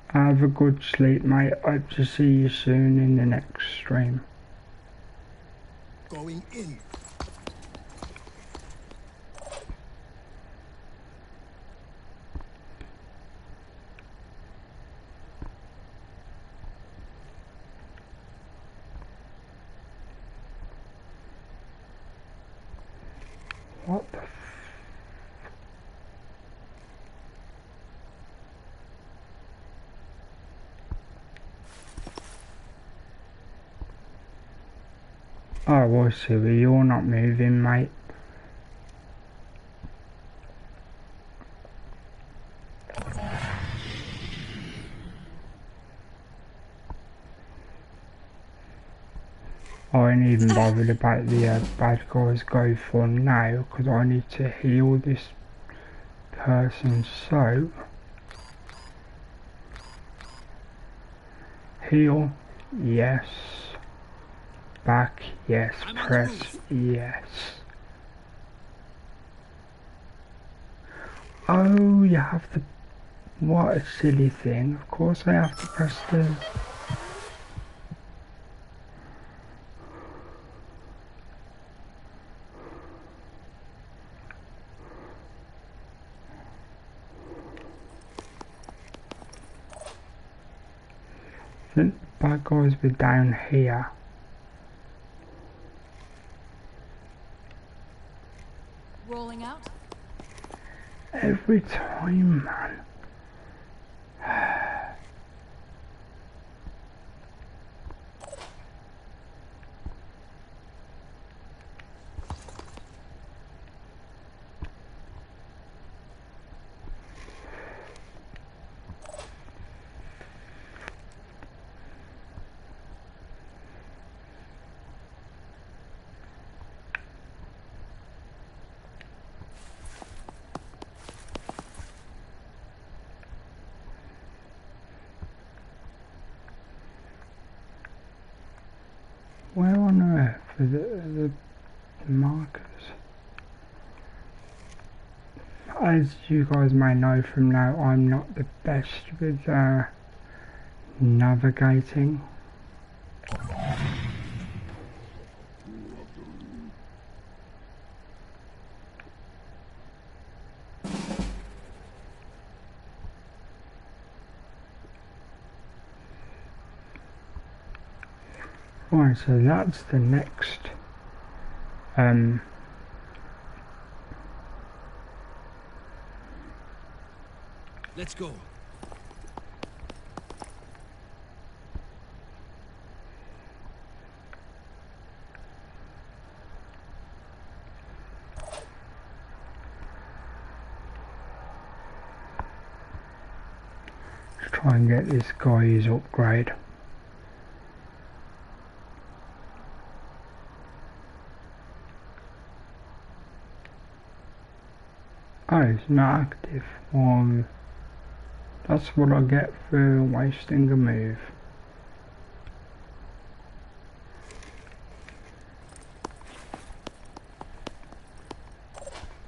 Have a good sleep, mate. Hope to see you soon in the next stream. Going in. What the Oh, I see, but you're not moving, mate. I ain't even bothered about the bad guys go for now, because I need to heal this person, so... Heal, yes. Back, yes. Press, yes. Oh, you have to... What a silly thing. Of course I have to press the... think the bad guys were down here. Rolling out. Every time, man. Where on earth are the markers? As you guys may know from now, I'm not the best with navigating. Right, so that's the next let's go. Let's try and get this guy his upgrade. Oh, it's not active. That's what I get for wasting a move.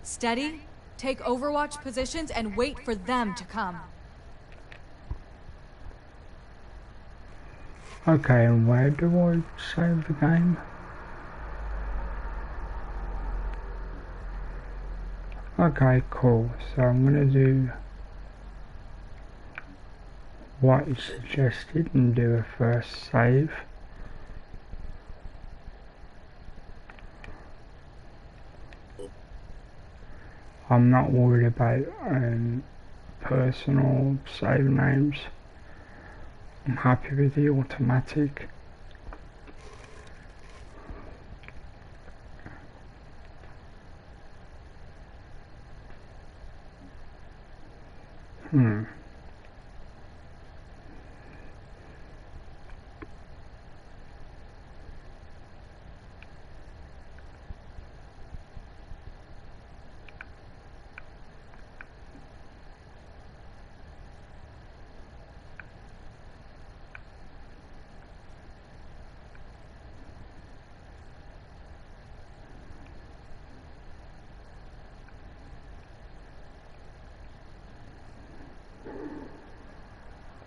Steady, take overwatch positions and wait for them to come. Okay, and where do I save the game? Okay, cool. So I'm gonna do what is suggested and do a first save. I'm not worried about personal save names. I'm happy with the automatic.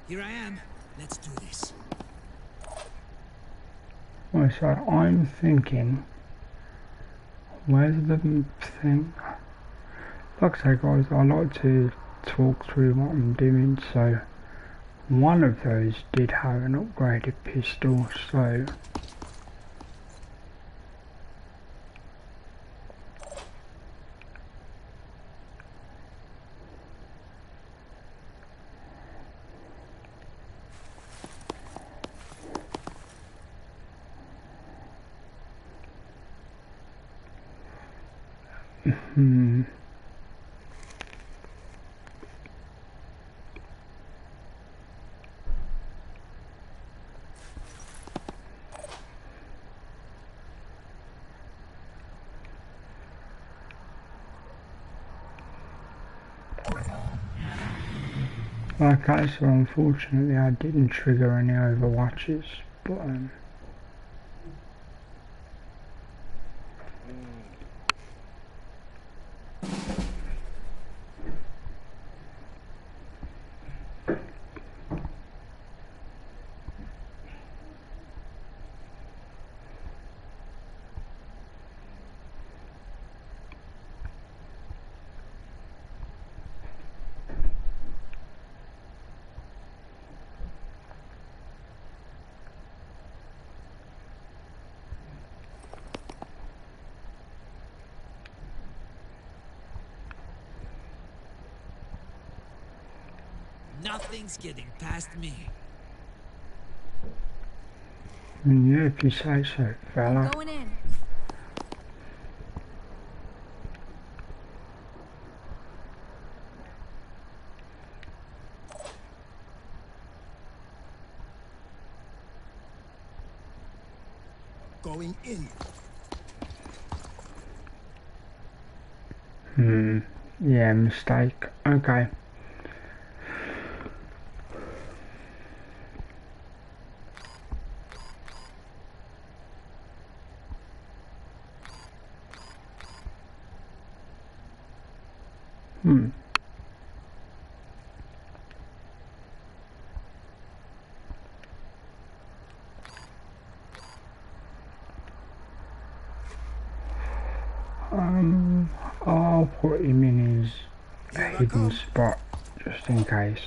Here I am. Let's do this. Well, so I'm thinking, where's the thing? Like I say guys, I like to talk through what I'm doing, so one of those did have an upgraded pistol, so okay, so unfortunately I didn't trigger any overwatches, but Nothing's getting past me. Yeah, if you say so, fella. Going in. Going in. Yeah, mistake. Okay. I'll put him in his hidden spot just in case.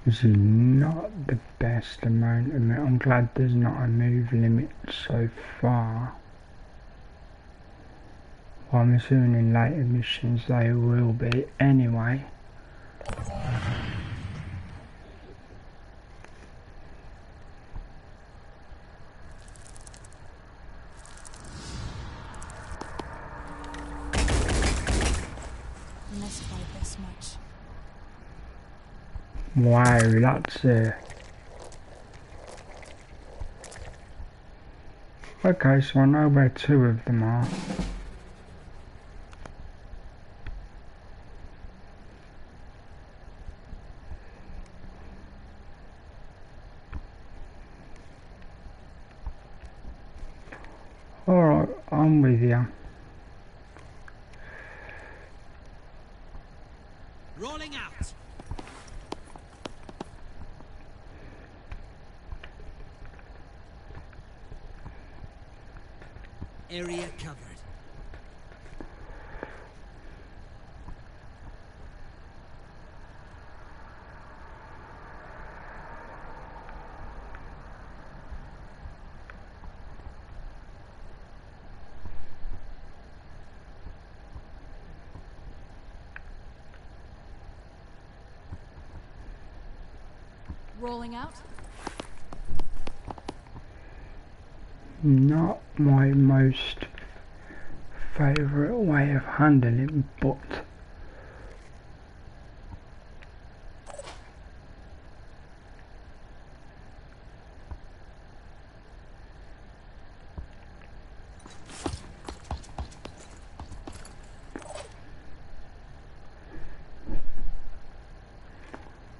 This is not the best amount of it. I'm glad there's not a move limit so far. Well, I'm assuming in later missions they will be anyway. Missed by this much. Wow, that's okay, so I know where two of them are. Alright, I'm with you. Rolling out. Area covered. Rolling out. Not my most favourite way of handling, but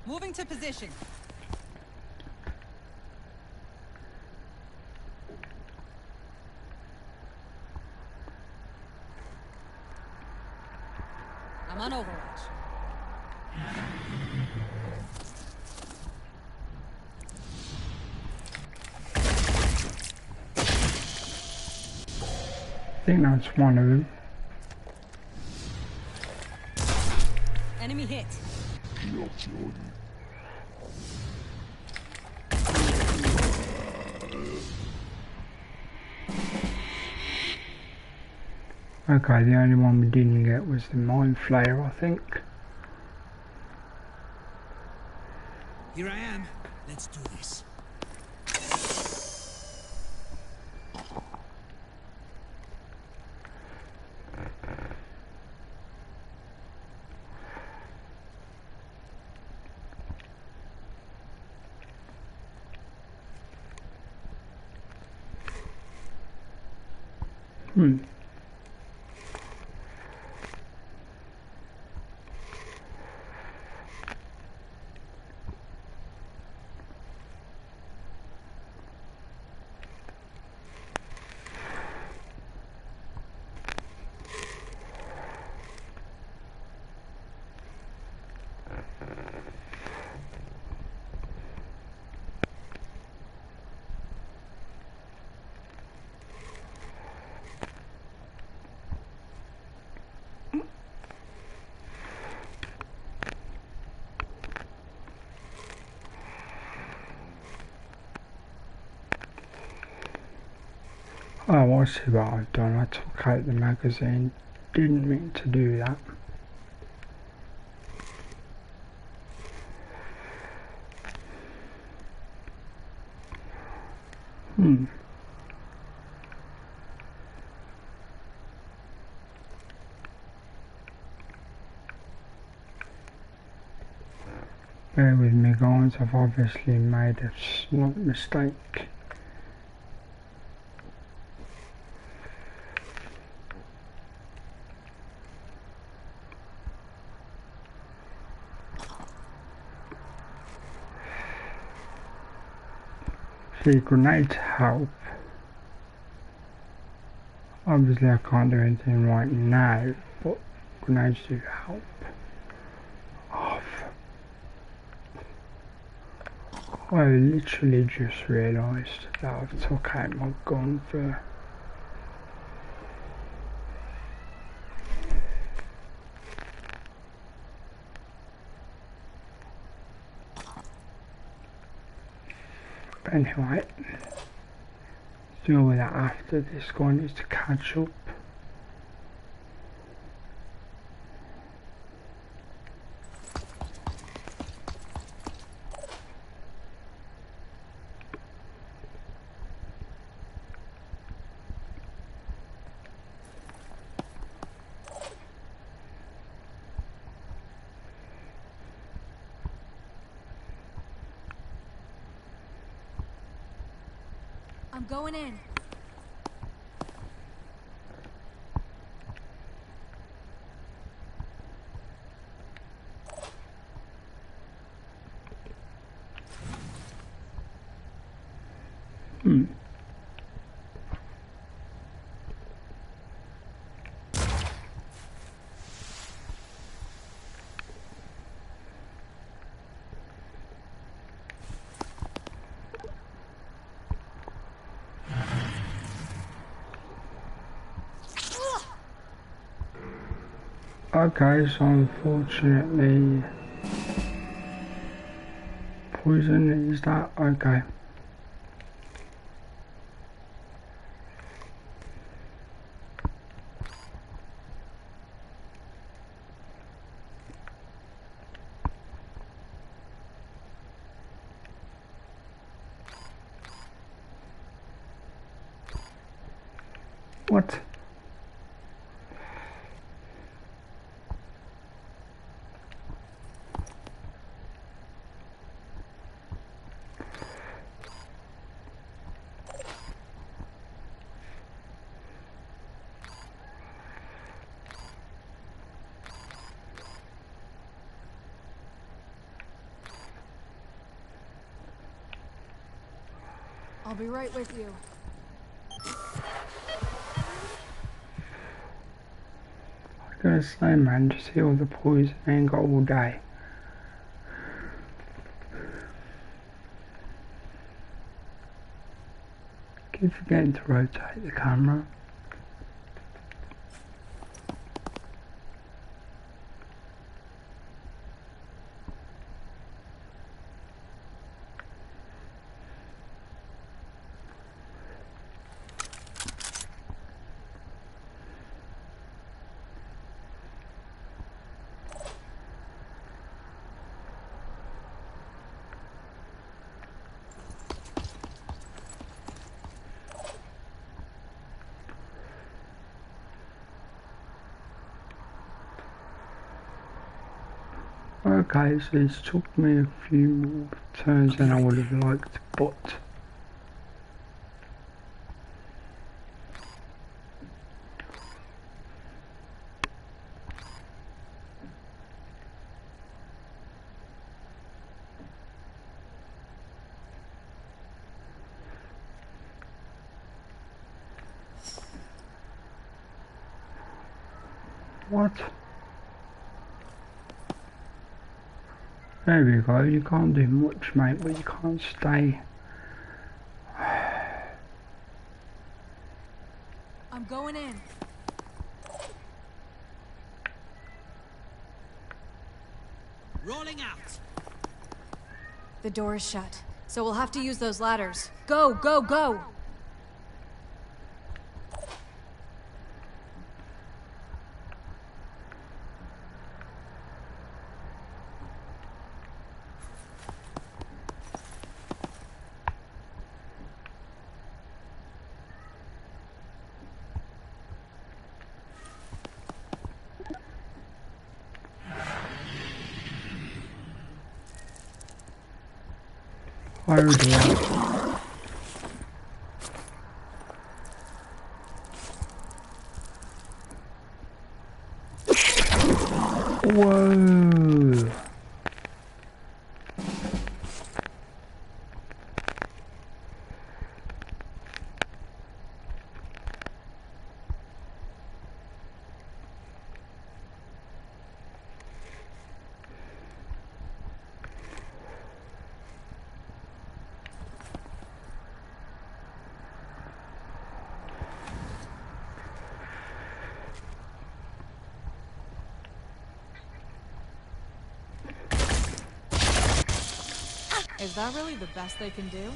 moving to position. I'm on Overwatch. I think that's one of them. Enemy hit. Okay, the only one we didn't get was the Mind Flayer, I think. Here I am. Let's do this. Oh, I see what I've done. I took out the magazine. Didn't mean to do that. Bear with me guys, I've obviously made a slight mistake. See, grenades help. Obviously I can't do anything right now, but grenades do help. I literally just realised that I've took out my gun for but anyway, deal with that after. This guy needs to catch up. I'm going in. Okay, so unfortunately poison is that okay. What? I'll be right with you. I gotta say, man, just heal the poison. I ain't got all day. Keep forgetting to rotate the camera. Okay, so it's took me a few more turns than I would have liked, but what? There we go, you can't do much, mate, but you can't stay. I'm going in. Rolling out. The door is shut, so we'll have to use those ladders. Go, go, go! Hold on. Whoa. Is that really the best they can do?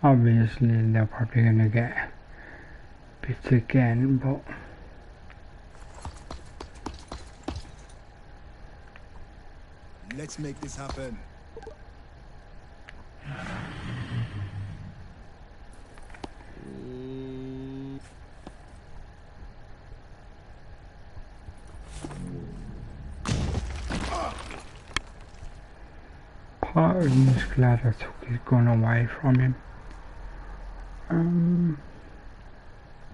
Obviously they're probably gonna get bit again, but let's make this happen. part of me is glad I took his gun away from him.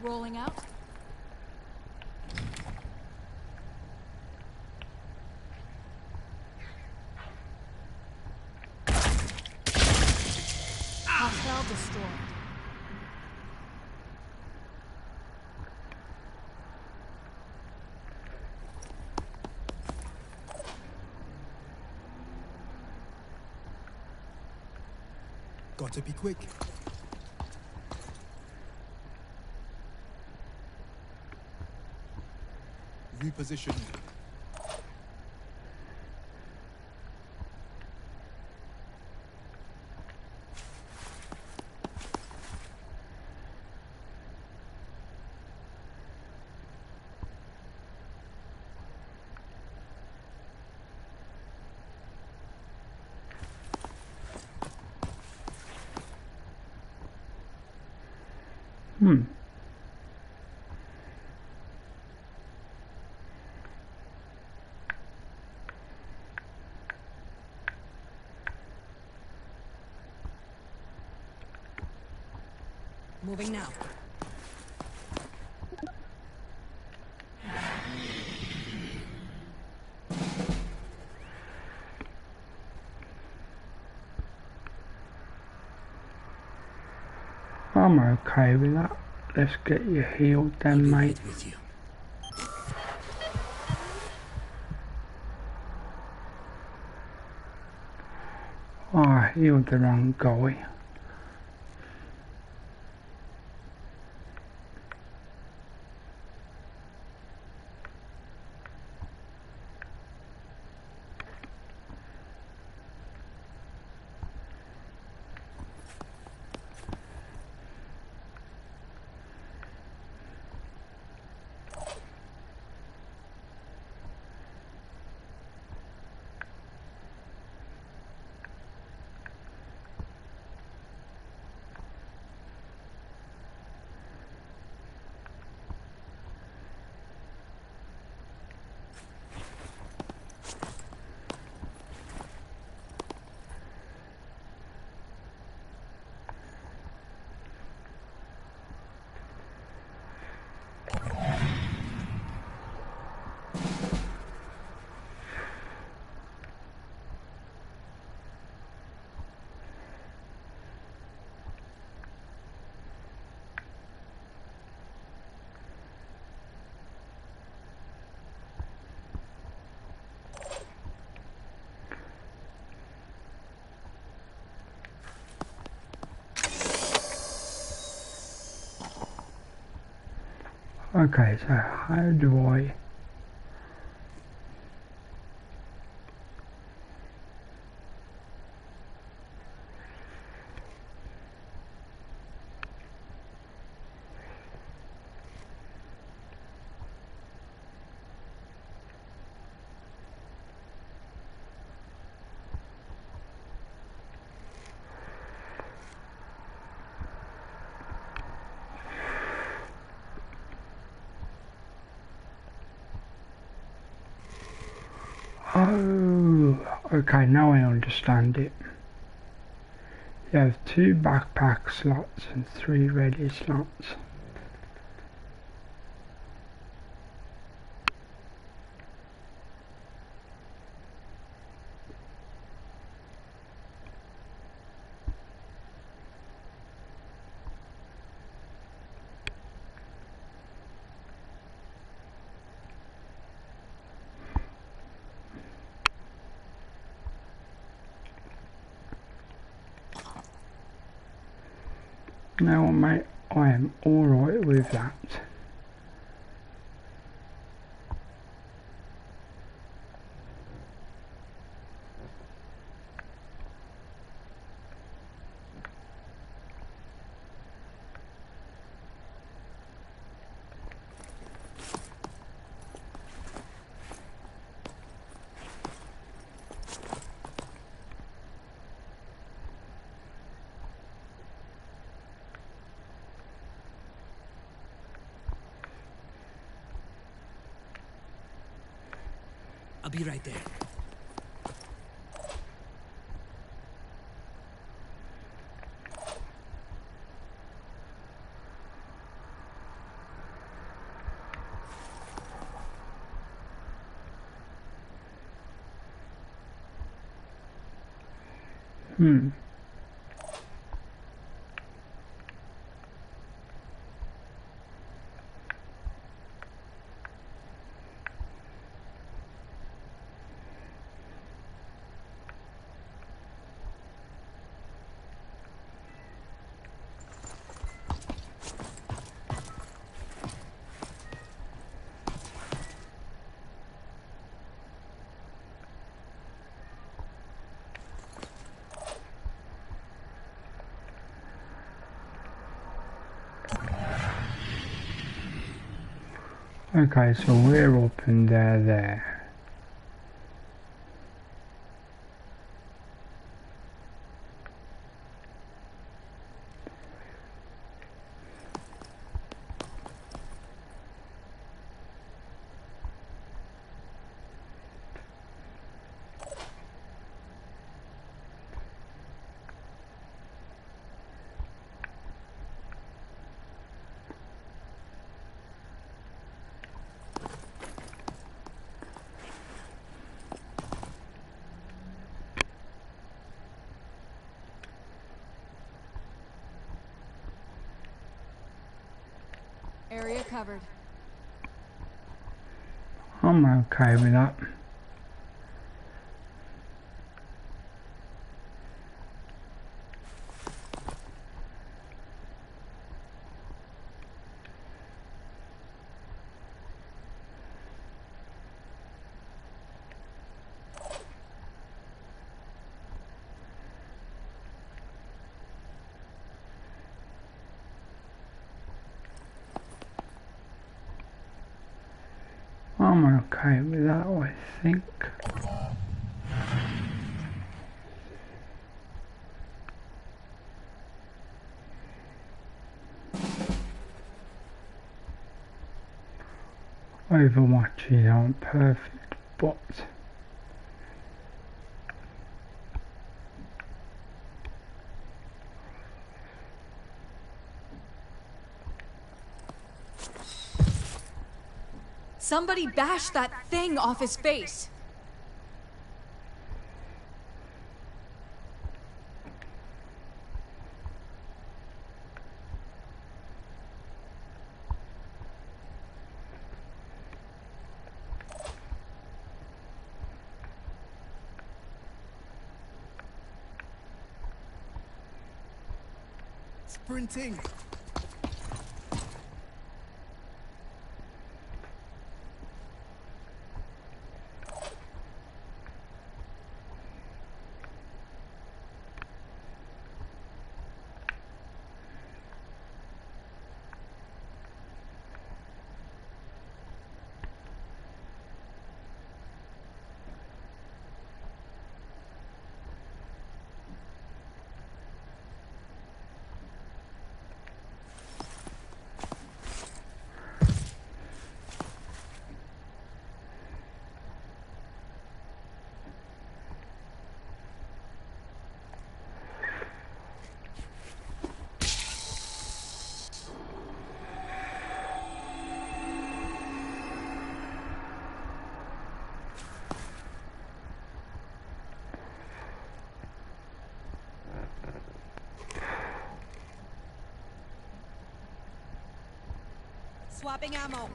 Rolling out. Hostile destroyed. Gotta be quick. Reposition. Moving now. I'm okay with that. Let's get you healed then, mate. Oh, I healed the wrong guy. Okay, so how do I... Oh, okay, now I understand it. You have 2 backpack slots and 3 ready slots. Now, mate, I am alright with that. I'll be right there. Okay, so we're up and they're there. Area covered. I'm okay with that. I'm okay with that, I think. Overwatch aren't perfect, but Somebody bash that thing off his face! Sprinting! Swapping ammo.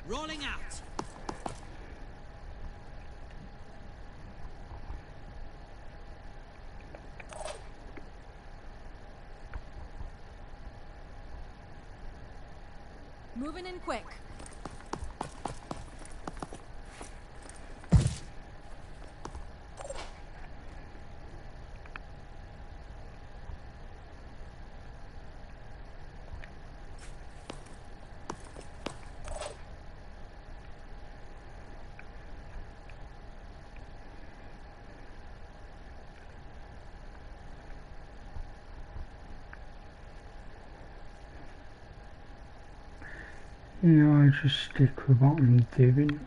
Rolling out. Moving in quick. Yeah, I just stick with what I'm doing.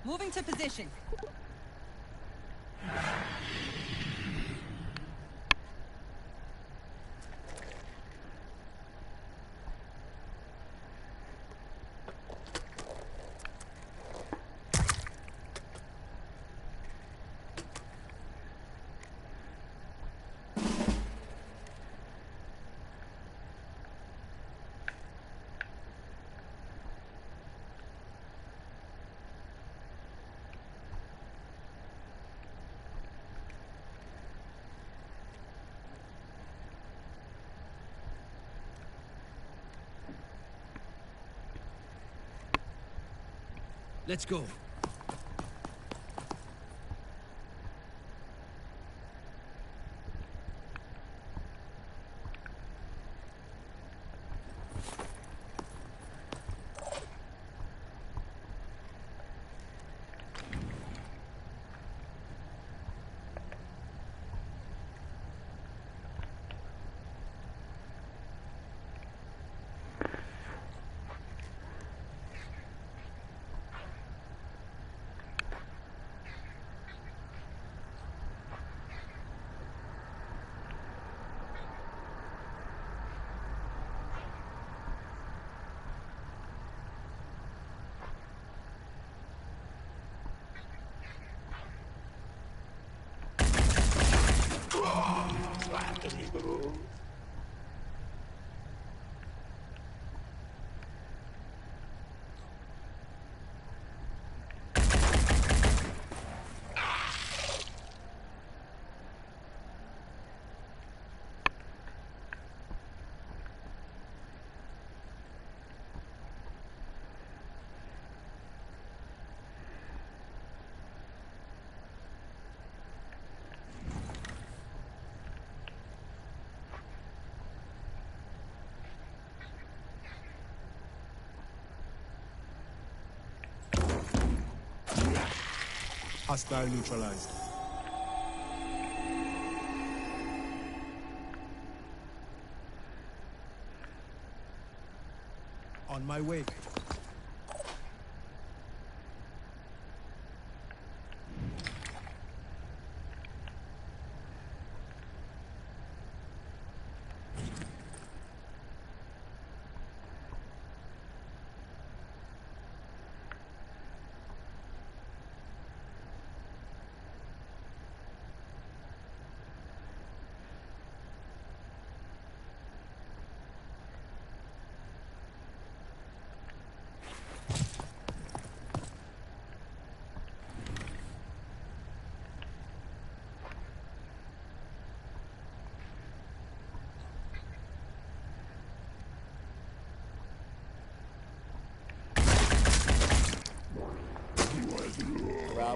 Moving to position. Let's go. Hostile neutralized. On my way.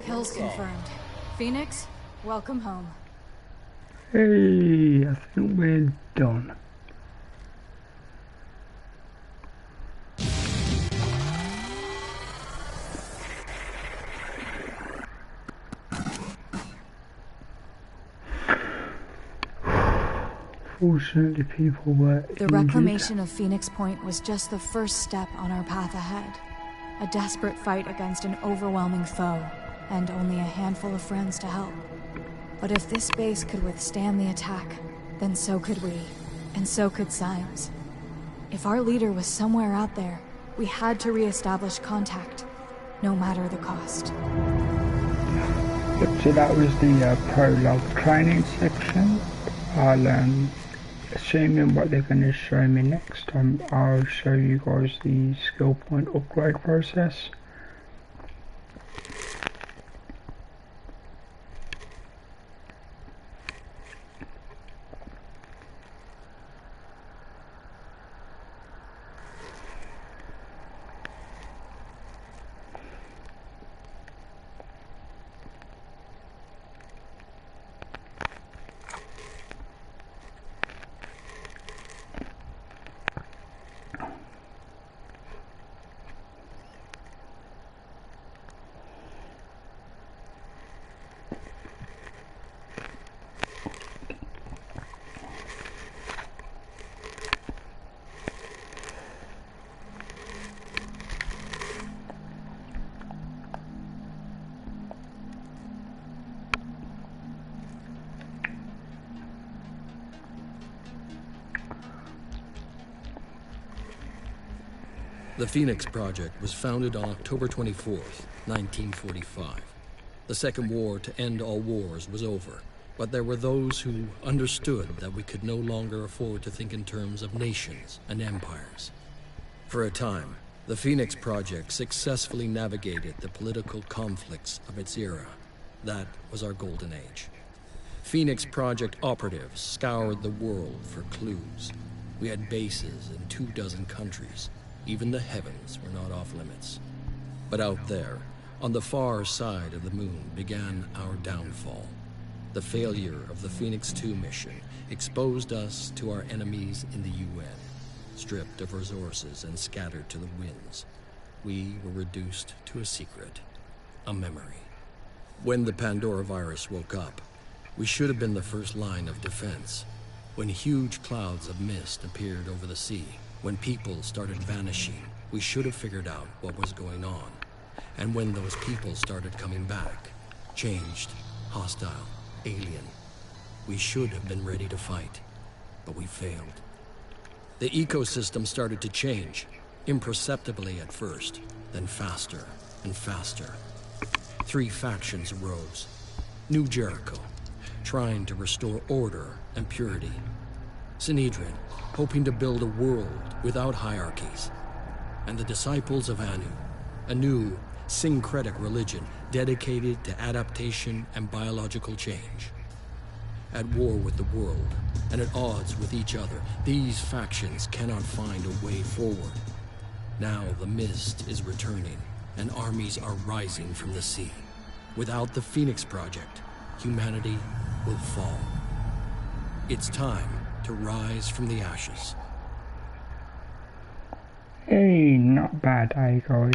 Kills confirmed. Phoenix, welcome home. Hey, I think we're done. Fortunately, people were The reclamation of Phoenix Point was just the first step on our path ahead. A desperate fight against an overwhelming foe, and only a handful of friends to help. But if this base could withstand the attack, then so could we, and so could Symes. If our leader was somewhere out there, we had to re-establish contact, no matter the cost. So that was the prologue training section. I'll assuming what they're going to show me next time, I'll show you guys the skill point upgrade process. The Phoenix Project was founded on October 24th, 1945. The Second War to end all wars was over, but there were those who understood that we could no longer afford to think in terms of nations and empires. For a time, the Phoenix Project successfully navigated the political conflicts of its era. That was our golden age. Phoenix Project operatives scoured the world for clues. We had bases in 24 countries. Even the heavens were not off limits. But out there, on the far side of the moon, began our downfall. The failure of the Phoenix 2 mission exposed us to our enemies in the UN. Stripped of resources and scattered to the winds, we were reduced to a secret, a memory. When the Pandora virus woke up, we should have been the first line of defense. When huge clouds of mist appeared over the sea, when people started vanishing, we should have figured out what was going on. And when those people started coming back, changed, hostile, alien, we should have been ready to fight, but we failed. The ecosystem started to change, imperceptibly at first, then faster and faster. 3 factions arose. New Jericho, trying to restore order and purity. Sanhedrin, hoping to build a world without hierarchies. And the Disciples of Anu, a new, syncretic religion dedicated to adaptation and biological change. At war with the world, and at odds with each other, these factions cannot find a way forward. Now the mist is returning, and armies are rising from the sea. Without the Phoenix Project, humanity will fall. It's time to rise from the ashes. Hey, not bad, eh, guys?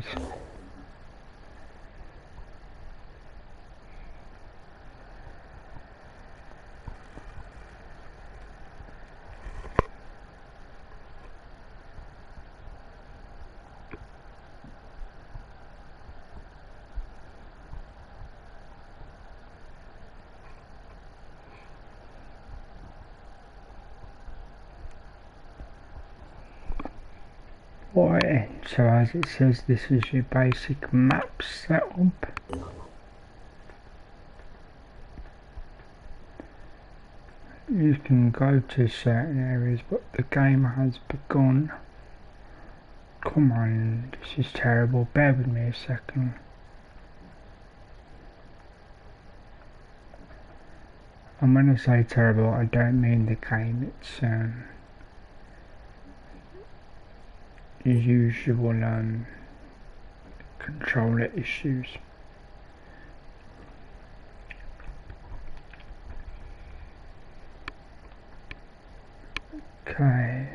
Right, so as it says, this is your basic map setup. You can go to certain areas, but the game has begun. Come on, this is terrible, bear with me a second. And when I say terrible, I don't mean the game, it's usual controller issues. Okay.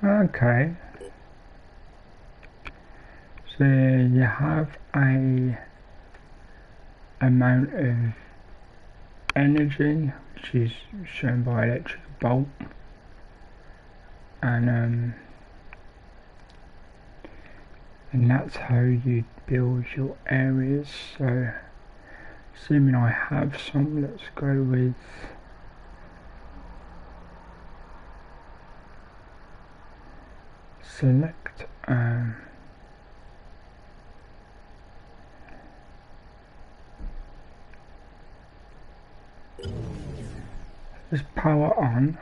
Okay. So you have a amount of energy, which is shown by electric bolt, and that's how you build your areas. So assuming I have some, let's go with select just power on,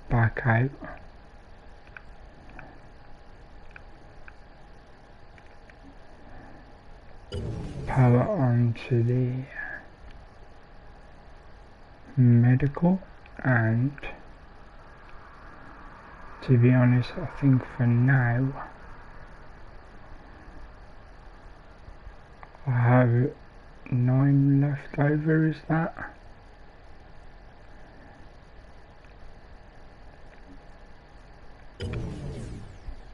back out, power on to the medical, and to be honest, I think for now I have 9 left over. Is that?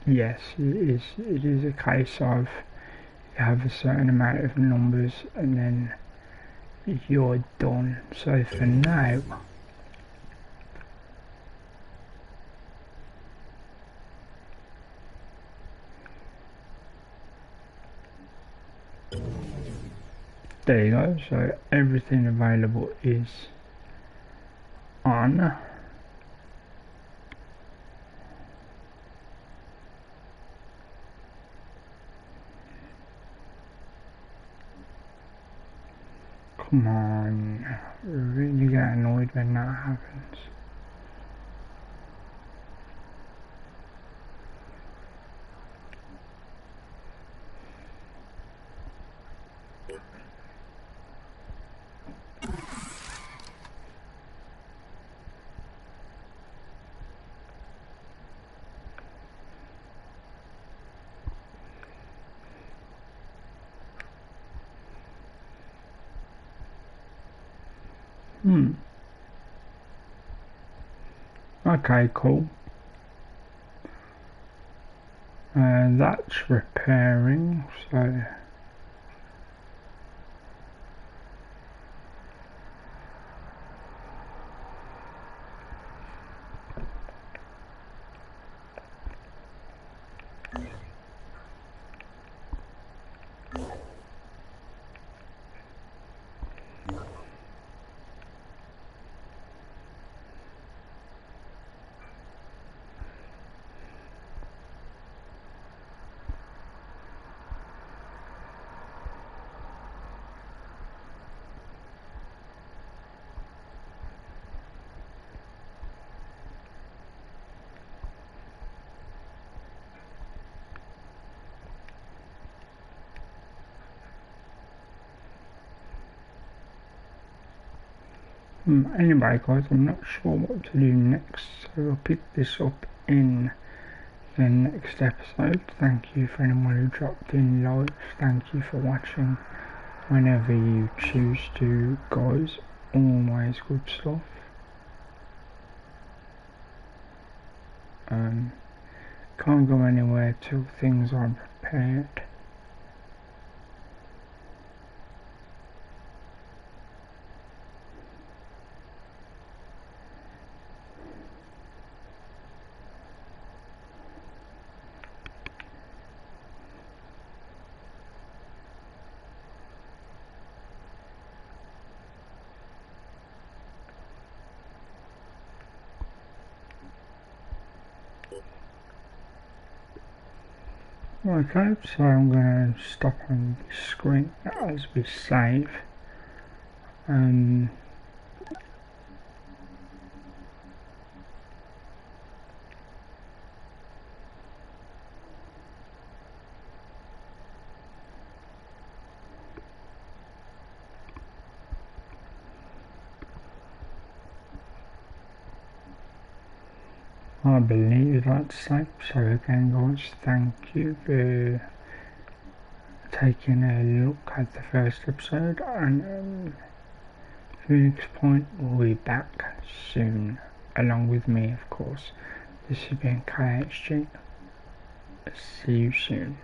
Yes, it is a case of you have a certain amount of numbers and then you're done. So for now, there you go. So everything available is on. Come on, I really get annoyed when that happens. Okay, cool. That's repairing, so anyway guys, I'm not sure what to do next, so I'll pick this up in the next episode. Thank you for anyone who dropped in live, thank you for watching whenever you choose to guys, always good stuff. Can't go anywhere till things are prepared. Okay, so I'm going to stop on the screen as we save. I believe you'd like to say. So again guys, thank you for taking a look at the first episode, and Phoenix Point will be back soon, along with me of course. This has been KHG. See you soon.